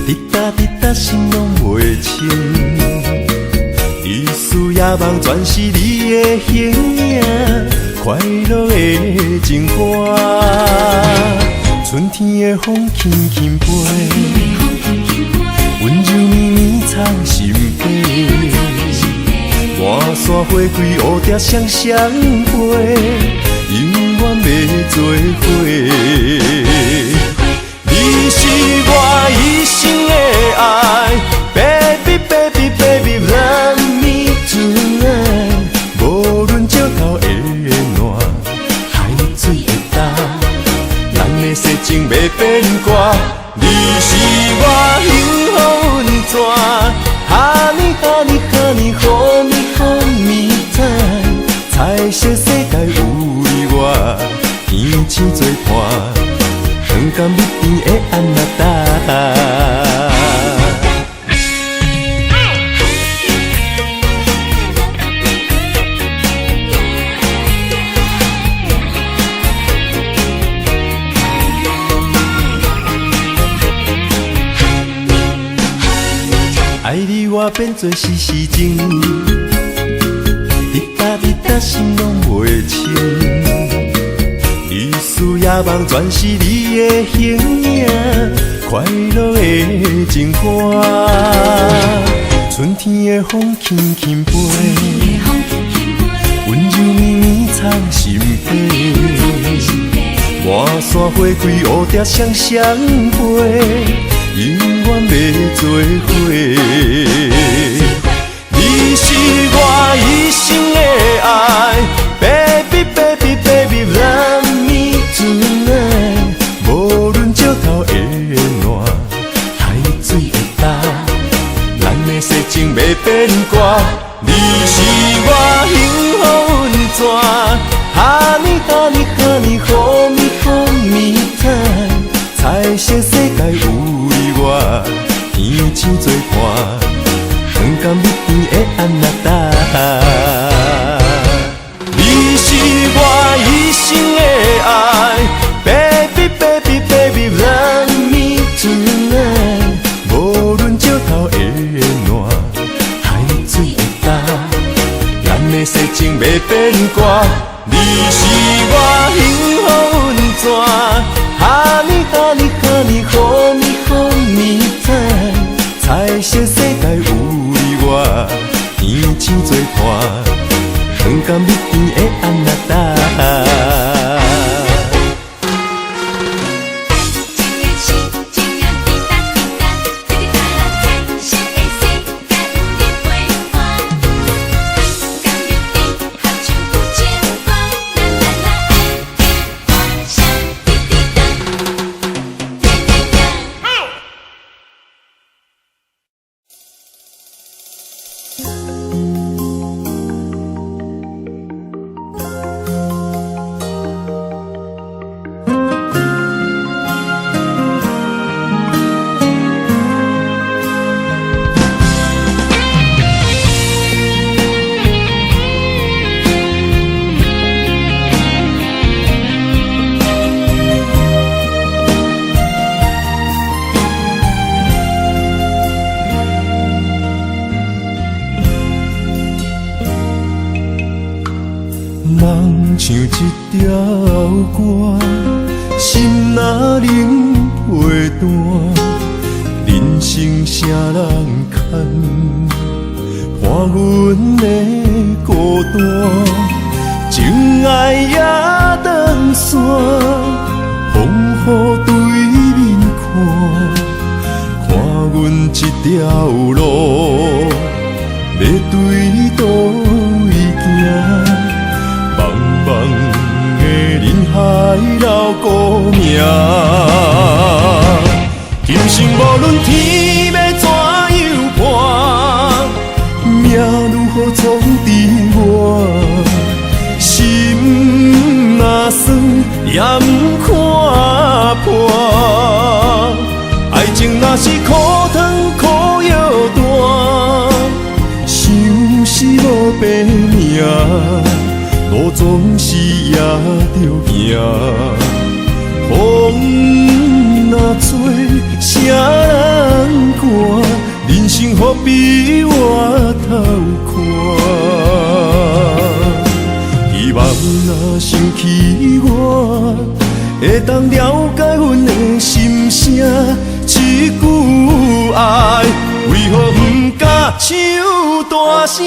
滴答滴答心拢袂清。日思夜梦全是你的形影，快乐的情歌。春天的风轻轻飞，温柔绵绵藏心底。满山花开，乌蝶双双飞。永远要做伙，你是我一生的爱 ，Baby Baby Baby Love me tonight。无论石头会烂，海水会干，咱的世情袂变卦。你是我幸福运转 ，Honey Honey Honey Hold me Hold me tight， 彩色世界有。天星做伴，长江蜜边的安那达。爱你我变做时时情，滴答滴答心拢袂清。日思夜梦全是你的形影，快乐的情歌。春天的风轻轻飞，温柔绵绵藏心底。满山花开，乌蝶双双飞，永远要做伙。你是我一生的爱 ，Baby Baby Baby Love me tonight。无论石头会烂，海水会干，咱的世情袂变卦。你是我幸福运转 ，Honey Honey Honey Hold me Hold me tight。彩色世界有你我，天星作伴，长甲蜜甜的安那达。你是我一生的爱 ，Baby Baby Baby Love me tonight。无论石头会烂，海水会干，咱的世情袂变卦。你是我幸福运转，哈尼哈尼哈尼，予你知，彩色世界有你我，天星作伴，长甲蜜甜的安那达。人像一条歌，心若冷陪伴，人生啥人牵，伴阮的孤单，情爱也长线，风雨对面看，看阮这条路要对倒位行。茫茫的人海绕孤命，今生无论天要怎样伴，命如何闯伫我，心若酸也不看破，爱情若是苦糖苦药断，想死无白命。路总是也着行，风若吹，谁人看？人生何必回头看？希望若想起我，会当了解阮的心声。一句爱，为何不敢唱大声？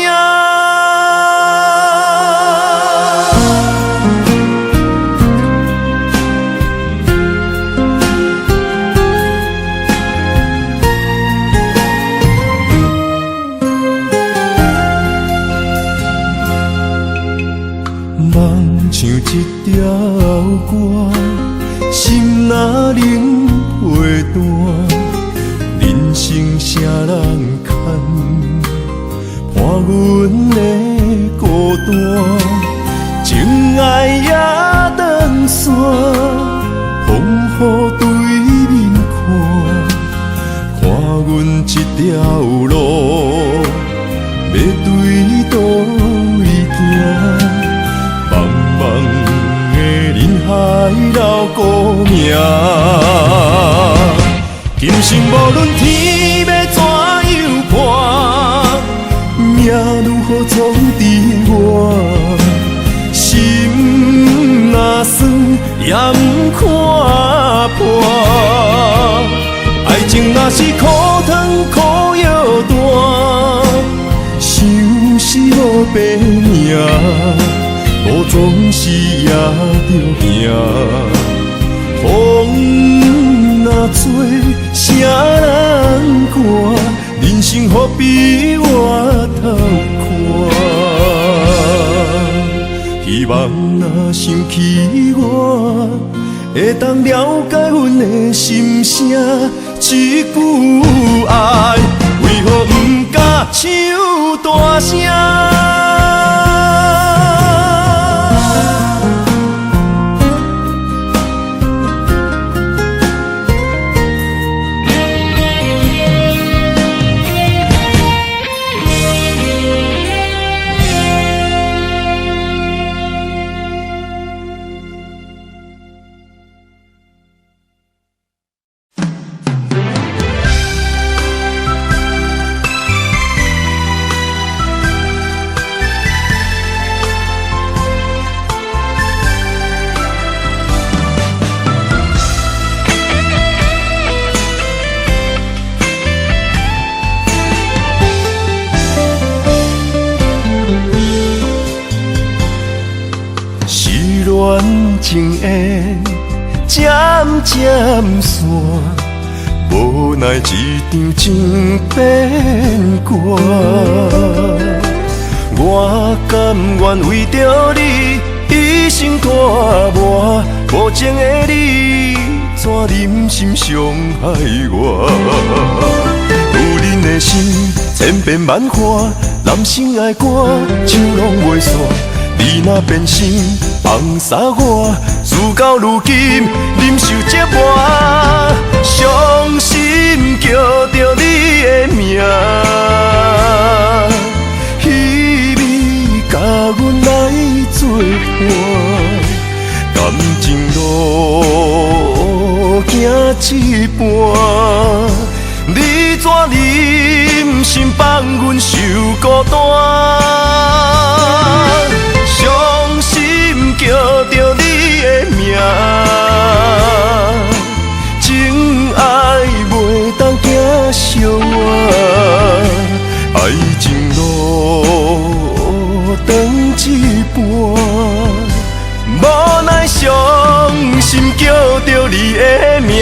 梦像一条歌，心若冷陪伴，人生啥人牵，伴阮的孤单，情爱也长线，风雨对面看，看阮这条路要对倒位行。茫茫的人海绕孤命，今生无论天要怎样伴，命如何闯伫我，心若酸也不看破，爱情若是苦糖苦药断，想死无白命。路总是也着行，风若吹，谁人看？人生何必回头看？希望若想起我，会当了解阮的心声。一句爱，为何不敢唱大声？情缘渐渐散，无奈一场情变卦。我甘愿为着你一生拖磨，无情的你怎忍心伤害我？有恁的心千变万化，男生爱歌唱拢袂煞。你若变心放洒我，事到如今忍受折磨，伤心叫着你的名，希望甲阮来作伴，感情路行一半，你怎忍心放阮受孤单？伤心叫着你的名，情爱袂当行相换，爱情路长一半，无奈伤心叫着你的名。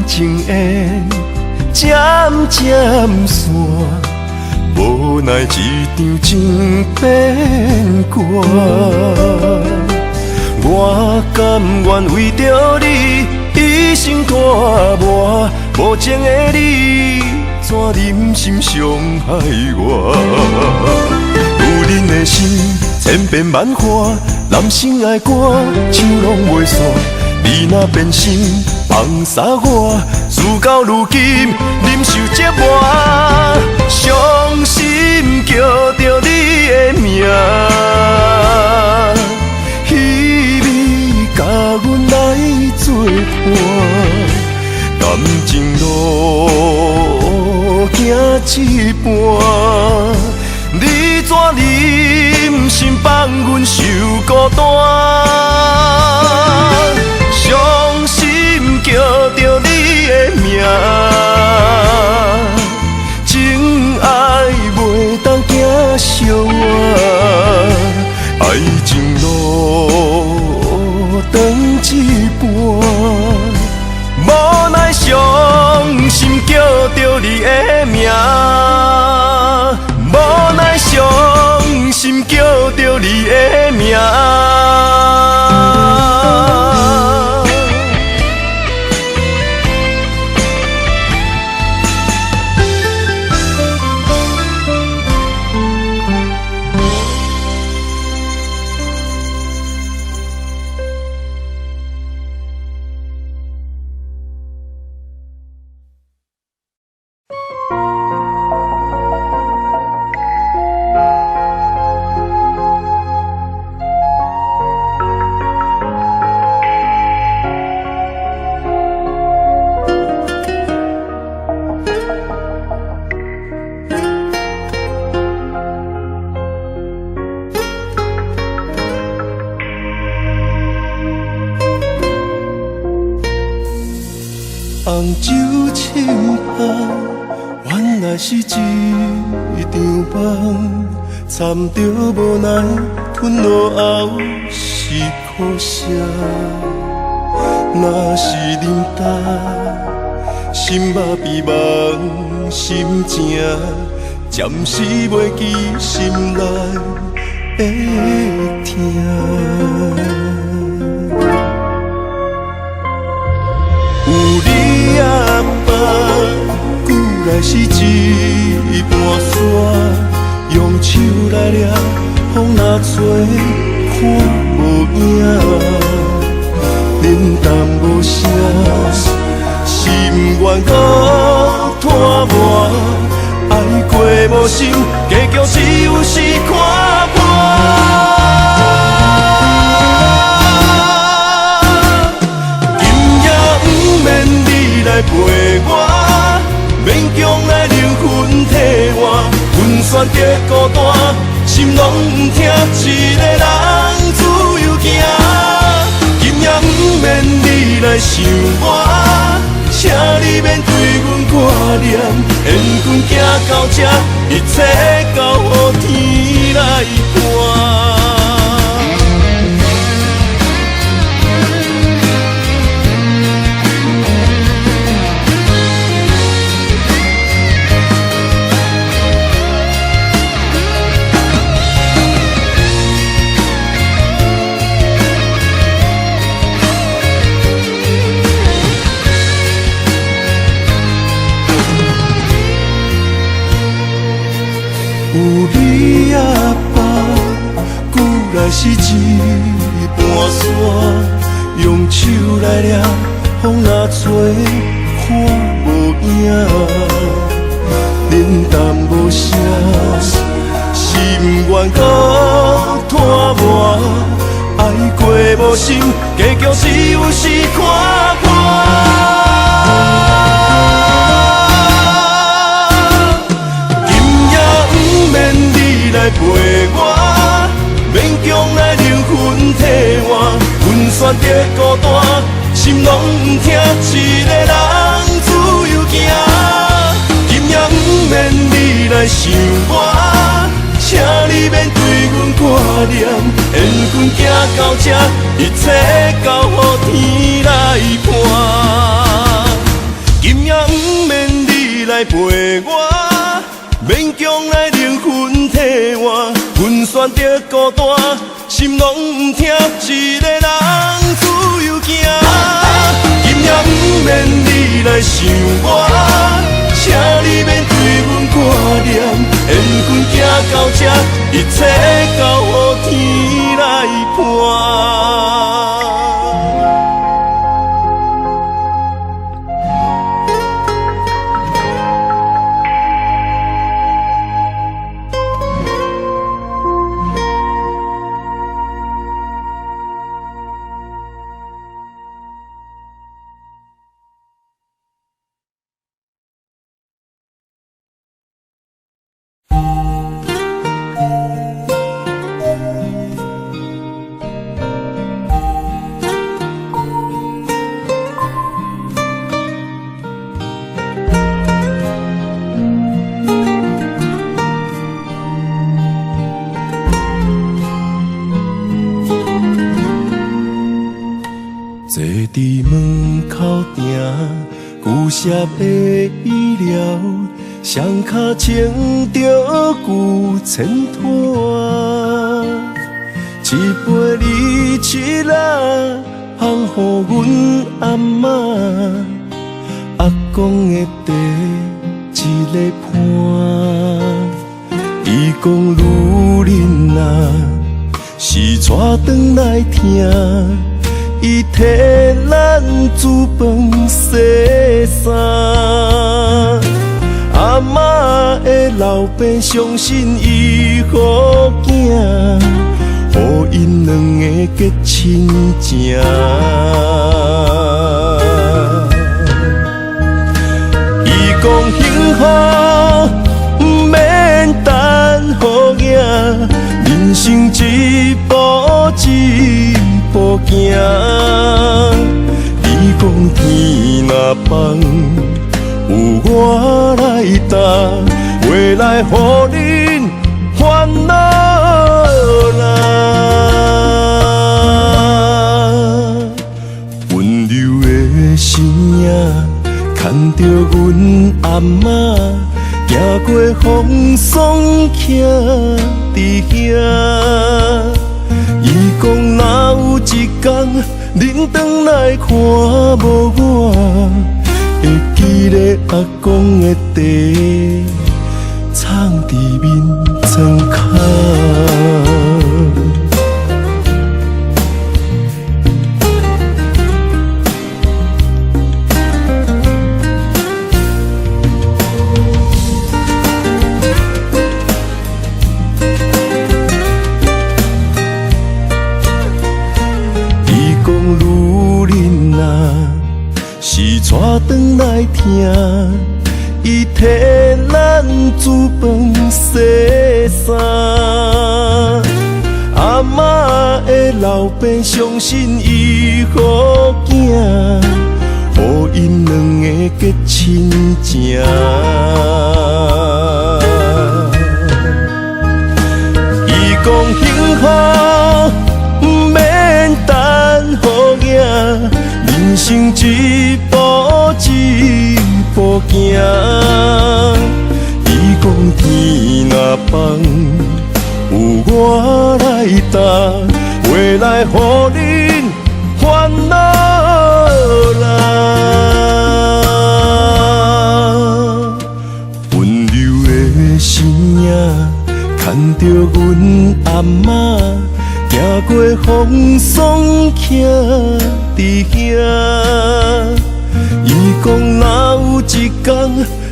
情缘渐渐散，无奈一场情变卦。我甘愿为着你一生拖磨，无情的你怎忍心伤害我？有恁的心千变万化，男生爱歌唱拢袂煞。你若变心放洒我，事到如今忍受折磨，伤心叫着你的名，希望甲阮来作伴，感情路行一半，你怎忍心放阮受孤单？伤心叫着你的名，情爱袂当行相换，爱情路长一半，无奈伤心叫着你的名，无奈伤心叫着你的名。红酒深香，原来是一场梦，掺着无奈，吞落后是苦涩。若是忍干，心肉比梦心情，暂时袂记心内的痛。有你阿爸，久来是一盘沙，用手来抓，风若吹，看无影，冷淡无声，心愿搁拖磨，爱过无心，结局只有是看破。今夜不免你选择孤单，心拢不听，一个人自由行。今夜不免你来想我，请你免对阮挂念。缘分行到这，一切交予天来看。有你阿爸，古来是一盘山，用手来抓，风若吹，看无影，冷淡无声，心愿搁拖磨，爱过无心，结局只有是看破。来陪我，勉强来灵魂替换。阮选择孤单，心拢不听，一个人自由行。今夜不免你来想我，请你免对阮挂念。缘分行到这，一切交予天来判。今夜不免你来陪我，勉强来灵魂替换，阮选择孤单，心拢不听，一个人自由行。今夜不免你来想我，请你免对阮挂念。缘分行到这，一切交予天来判。坐伫门口埕，旧舍的衣料，双脚穿着旧衬拖。一杯二七啦，烘予阮阿嬷，阿公的茶一个盘。伊讲女人啊，是带转来听。伊替咱煮饭洗衫，阿嬷的老爸相信伊好囝，予因两个结亲情。伊讲幸福不免等好囝，人生一步一步行，你讲天若放，有我来担，未来予恁烦恼啦。温柔的声音，牵着阮阿嬷，行过风霜，徛伫遐。伊讲若有一天，恁转来看无我，会记得阿公的茶，藏伫面床骹。是带转来听，伊替咱煮饭洗衫。阿嬷的老爸相信伊予囝，予因两个结亲情。伊讲幸福不免等予囝，人生一步一步行。伊讲天若放，有我来担，未来予恁烦恼啦。温柔的声音，牵着阮阿嬷，行过风霜，徛伫遐。伊讲若有一天，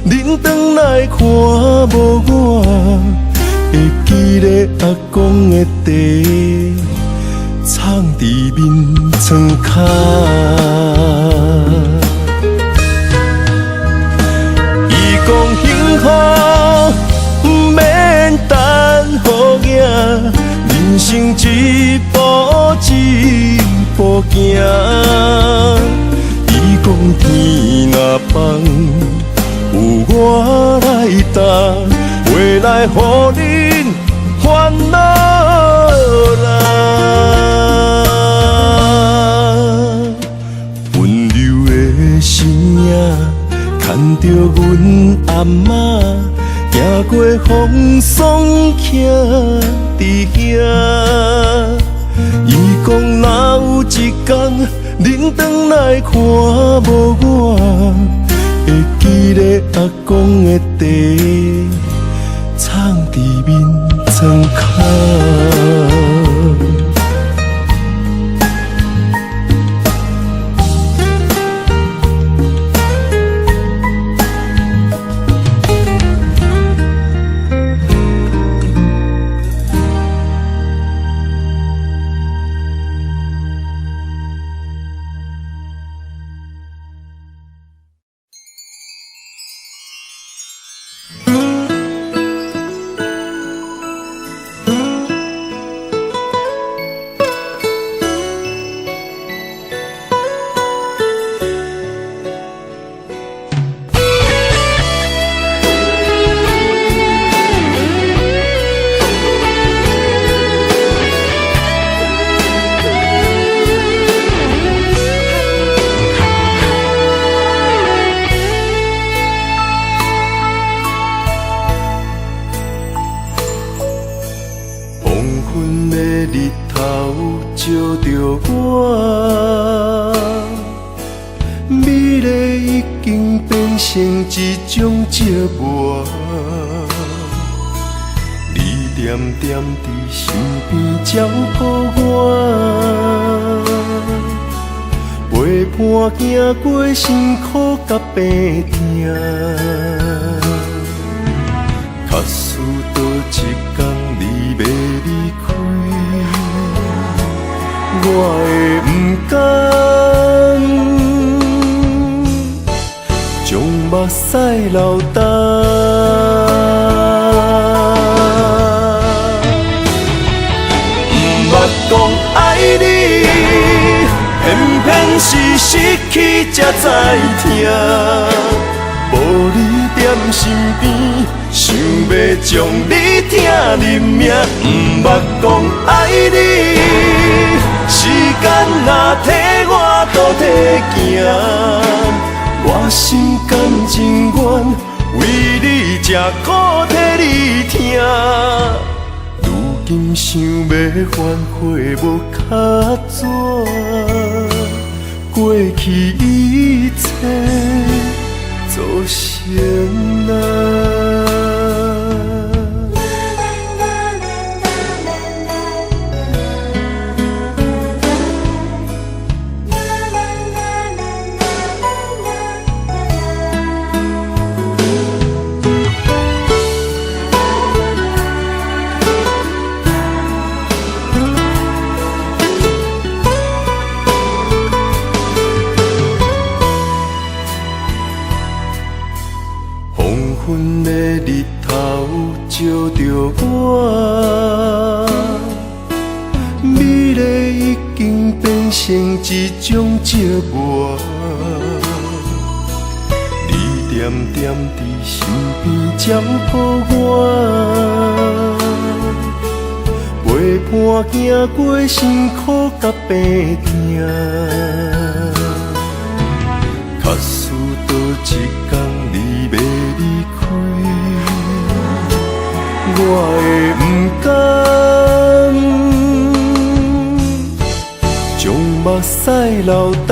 恁转来看无我，会记得阿公的茶，藏伫面床骹。伊讲幸福不免等予囝，人生一步一步行。伊讲天若放，有我来担，未来予恁烦恼啦。温柔的声音，牵着阮阿嬷，行过风霜，徛伫遐。伊讲若有一天，恁转来看无我，会记得阿公的茶，藏伫面床骹。一种寂寞，你点点伫身边照顾我，陪伴行过辛苦甲病痛，假使倒一天你要离开，我会不甘。将目屎流干，不捌讲爱你，偏偏是失去才知听。无你踮身边，想要将你听入命。不捌讲爱你，时间若替我倒退行。我心甘情愿为你吃苦替你听，如今想要反悔无卡纸，过去一切做成啊。惜着我，美丽已经变成一种折磨。你点点伫身边照顾我，陪伴行过辛苦甲病痛。假使倒一天你要离开，我会不甘，将目屎流干。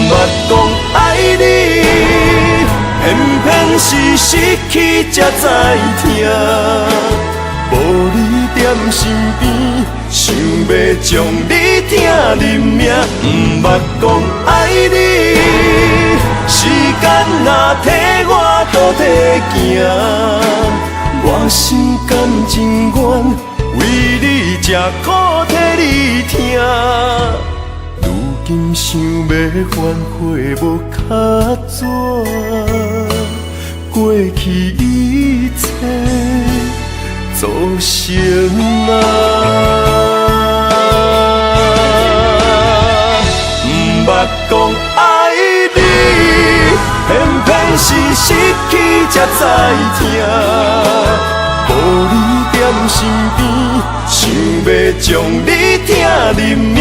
不捌讲爱你，偏偏是失去才知听。无你踮身边，想要将你听入命。不捌讲爱你，时间若替我倒退行。我心甘情愿，为你吃苦替你听。如今想要反悔无卡纸，过去一切做成啊。不捌讲爱你，偏偏是失去才知听。无你踮身边，想要将你听入命。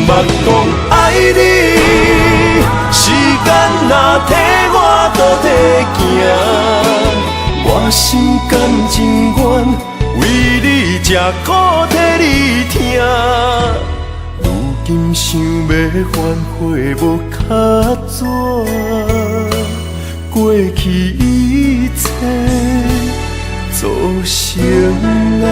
不捌讲爱你，时间若替我倒退行。我心甘情愿，为你吃苦替你听。如今想要反悔无卡纸，过去一切做成啊。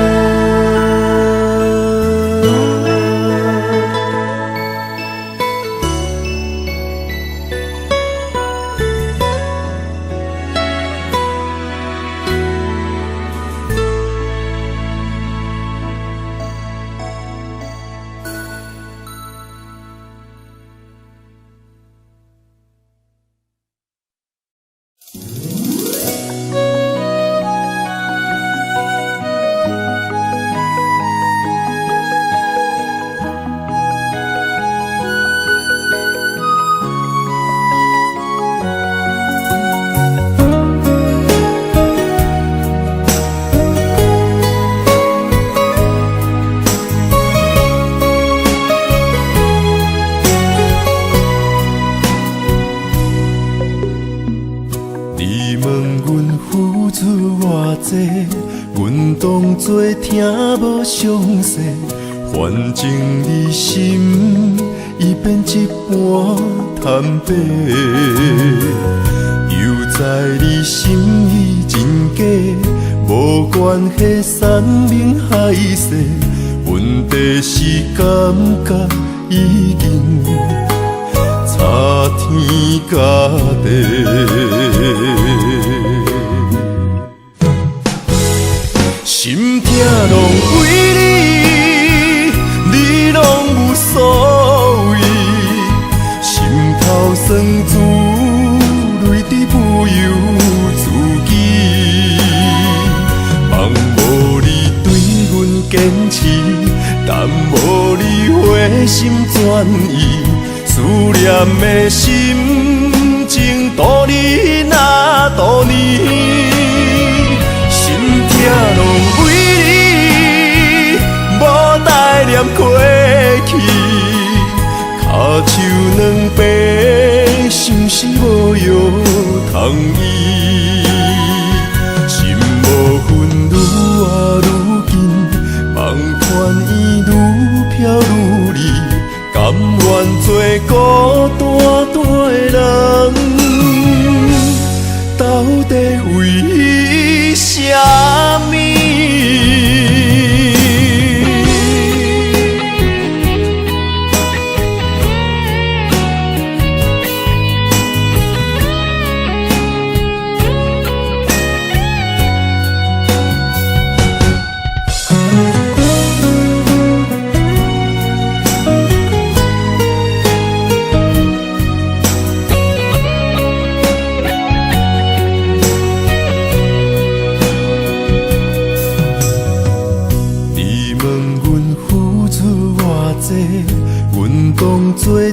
阮当作听无详细，反正你心已变一半坦白。又知你心意真假，无关系山明海誓，问题是感觉已经差天甲地。心痛拢为你，你拢有所谓，心头酸珠泪滴不由自己。望无你对阮坚持，但无你回心转意，思念的心情度日那度年。拢为你，无代念过去，脚手两边，心事无药通医。心无魂愈活愈紧，梦幻已愈飘愈离，甘愿做孤单单的人，到底为啥物？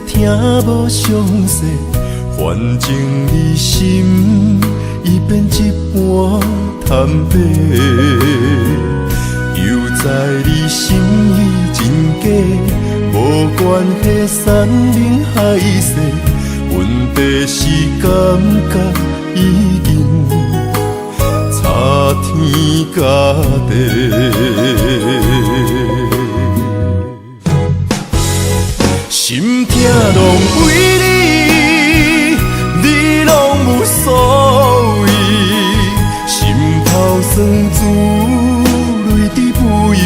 听无详细，反正你心已变一般坦白。又知你心意真假，无关系山明海誓，问题是感觉已经差天甲地。心痛拢为你，你拢有所谓，心头酸珠泪滴不由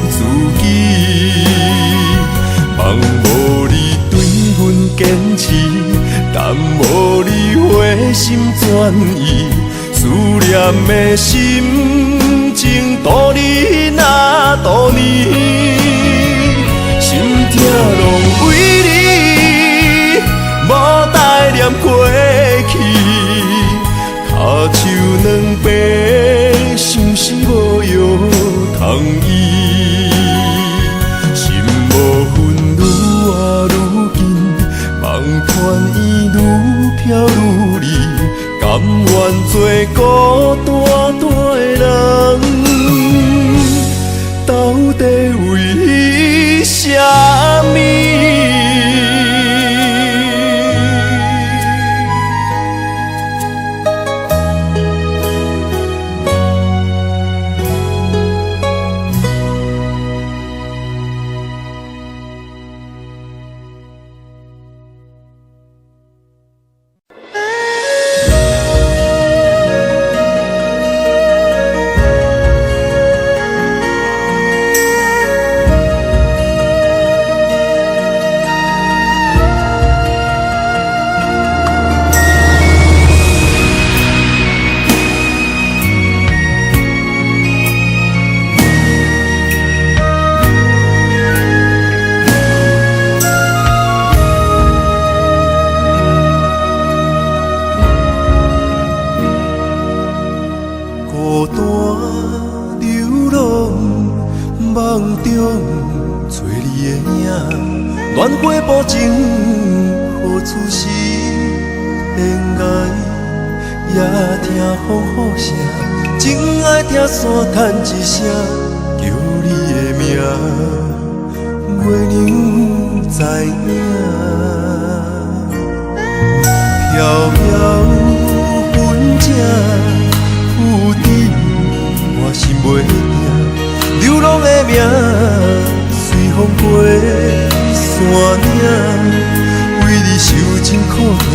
自己。望无你对阮坚持，但无你回心转意，思念的心情度日那度年。心痛拢为你，无代念过去，脚手两白，想是无药通医。心无分愈活愈紧，梦团圆愈飘愈离，甘愿做孤单单的人，到底为啥物？恋过无情，何处是恋爱？也听风雨声，真爱听山叹一声，叫你的名，月亮知影。飘飘云遮，浮沉我心袂定，流浪的命随风飞。山岭为你受尽苦命，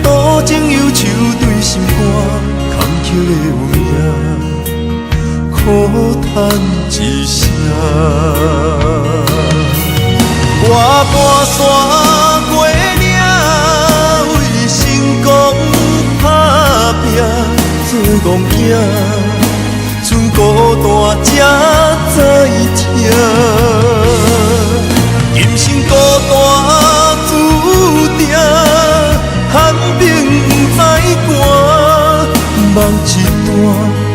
多情忧愁对心肝，坎坷的有命，苦叹一声。我跋山过岭，为成功打拼，做戆囝，剩孤单才知疼。人生孤单注定，寒冰不知寒，梦一段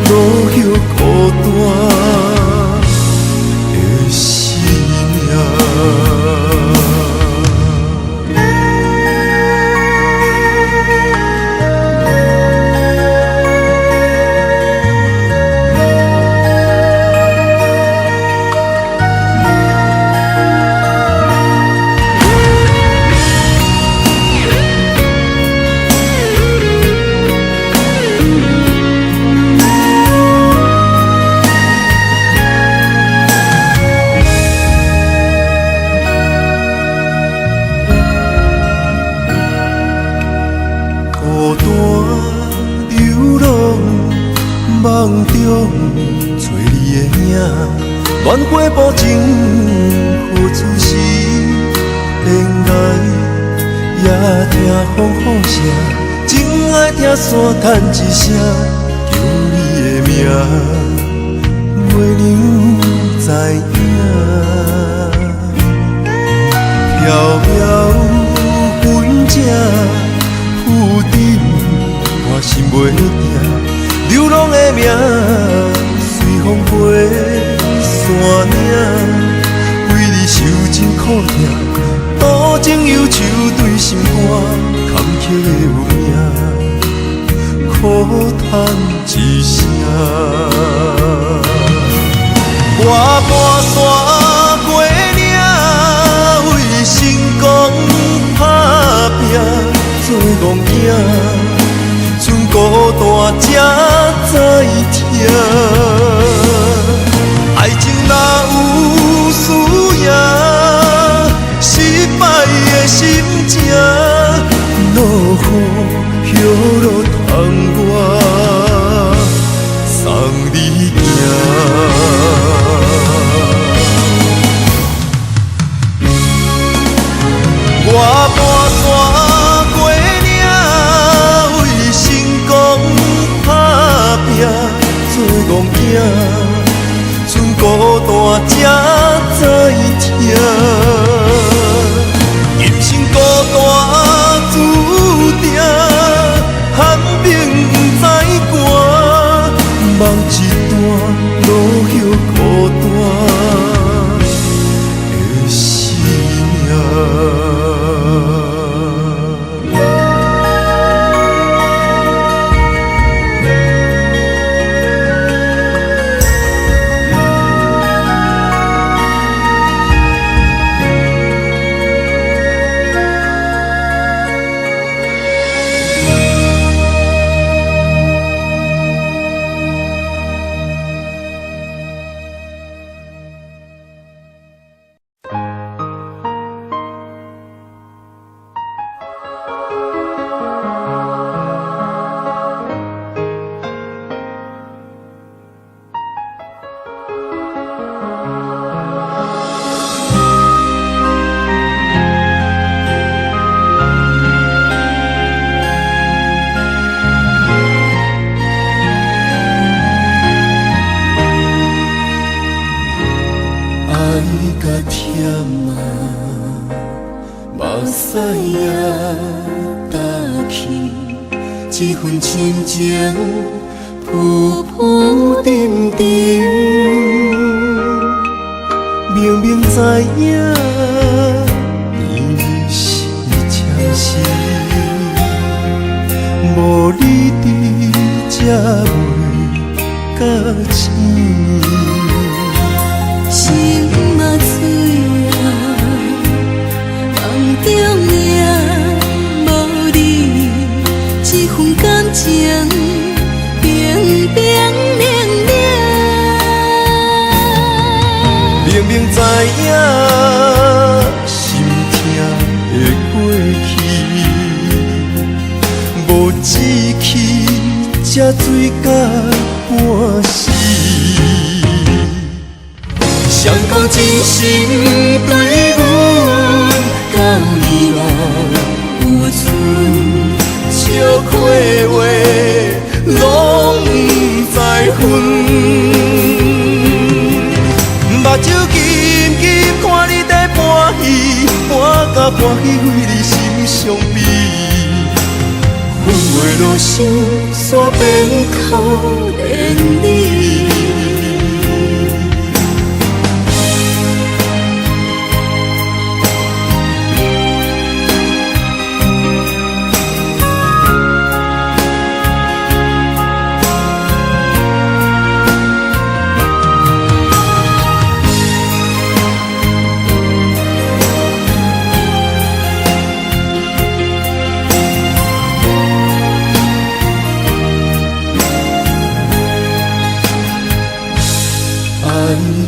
落叶孤单的生命。梦中找你的影，恋过无情，何处是恋爱？也听风雨声，真爱听山叹一声，叫你的名，月亮知影。飘飘云遮，浮沉我心袂定。流浪的命随风飞，山岭为你受尽苦命，多情忧叹一声。我跋山过岭，为成功打拼，做戆囝，剩孤单才知疼。爱情若有需要，失败的心情，怒雨雨落窗我送你行。我跋山过岭，为成功打拼，做戆囝，剩孤单才知疼。人生孤单注定，寒冰不知寒，梦一段落叶孤单的生命。这份亲情浮浮沉沉，明明知影你是真心，无你伫才袂甲醒。
心嘛碎啊，梦中也无你，这份感情冰冰冷冷。
明明知影心痛会过去，无志气才醉甲半死。谁讲真心对阮，到伊嘛有剩，笑亏话拢不知分。目睭金金看你在欢喜，欢甲欢喜为你心伤悲。阮袂落心，山边可怜你。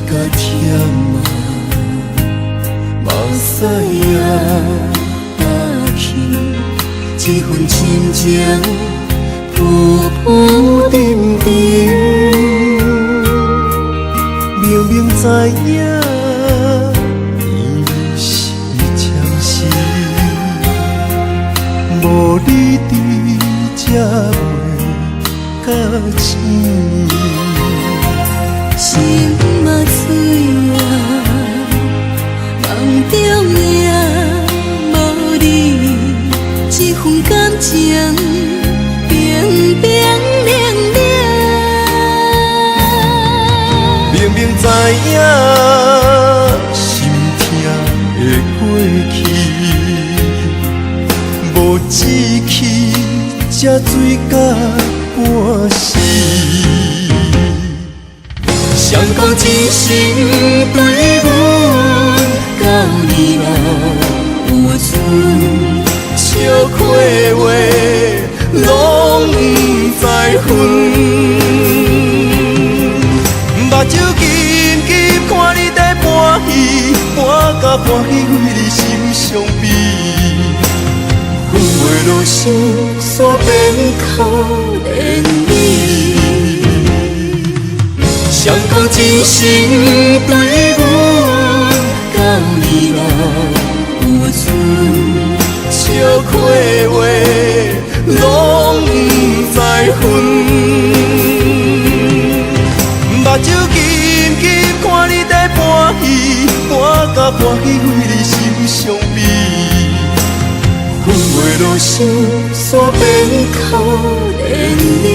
甲甜啊，目屎也打去，这份亲情浮浮沉沉，明明知影你是真心，无你伫才袂甲醒。
心嘛碎啊，梦中也无你，这份感情冰冰冷冷。
明明知影心痛会过去，无志气才醉甲半死。
谁讲真心对阮到年老有存？笑亏话拢不知分。目睭紧紧看你在搬戏，搬甲搬戏为你心伤悲。阮袂落心，煞变可怜你。谁讲真心对阮到年老有存？笑亏话拢不知分。目睭紧紧看你在搬戏，搬甲搬戏为你心伤悲。阮袂落心，煞变可怜你。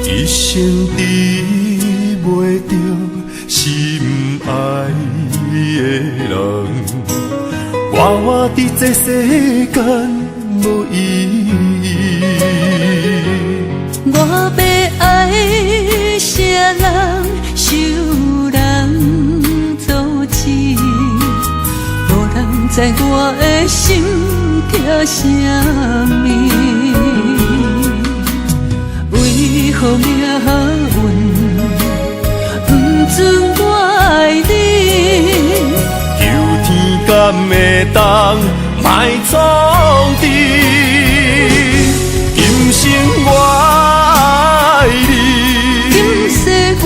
一生治袂着心爱的人，我伫这世间无意义。
我要爱啥人，受人阻止，无人知我的心痛啥物。为何命运不准我爱你？
求天敢会当莫创治，今生我爱你，
今世我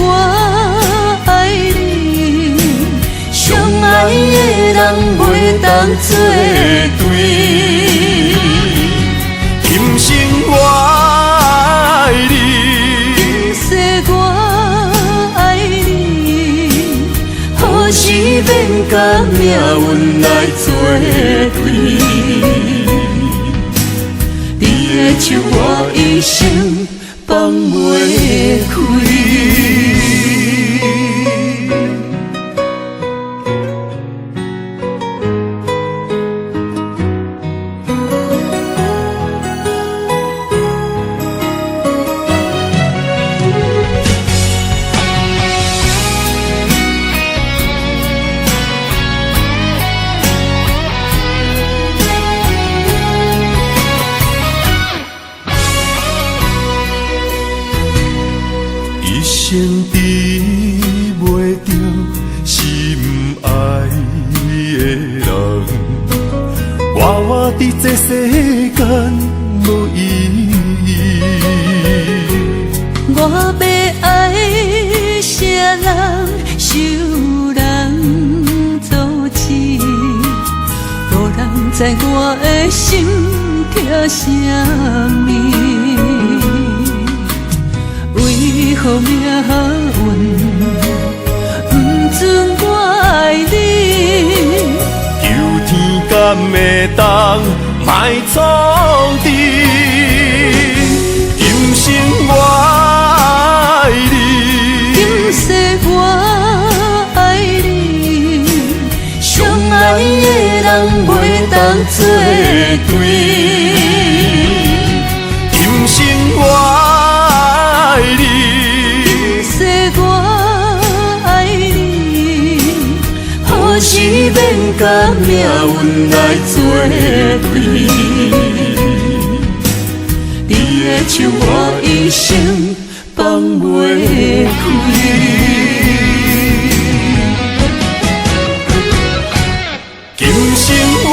爱你，相爱的人袂当作对。
今生我爱你，
今世我爱你，何时免甲命运来作对？你的手我一生放袂开。
一生治袂着心爱的人，我伫这世间无意义。
我要爱啥人，受人阻止，无人知我的心痛啥物。为何命运不准我爱你？
求天敢会当莫创治，今生我爱你，
今世我爱你，相爱的人袂当作对。
今生我爱你，
今世我爱你，何时免甲命运来作对？你的手我一生放袂开。
今生我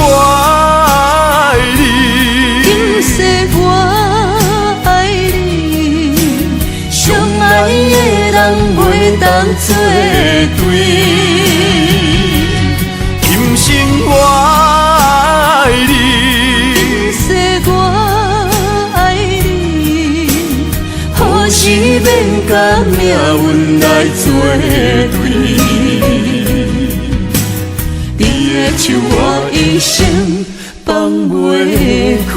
作对。今生我爱你，
今世我爱你，
何时免甲命运来作对？你的手我一生放袂开。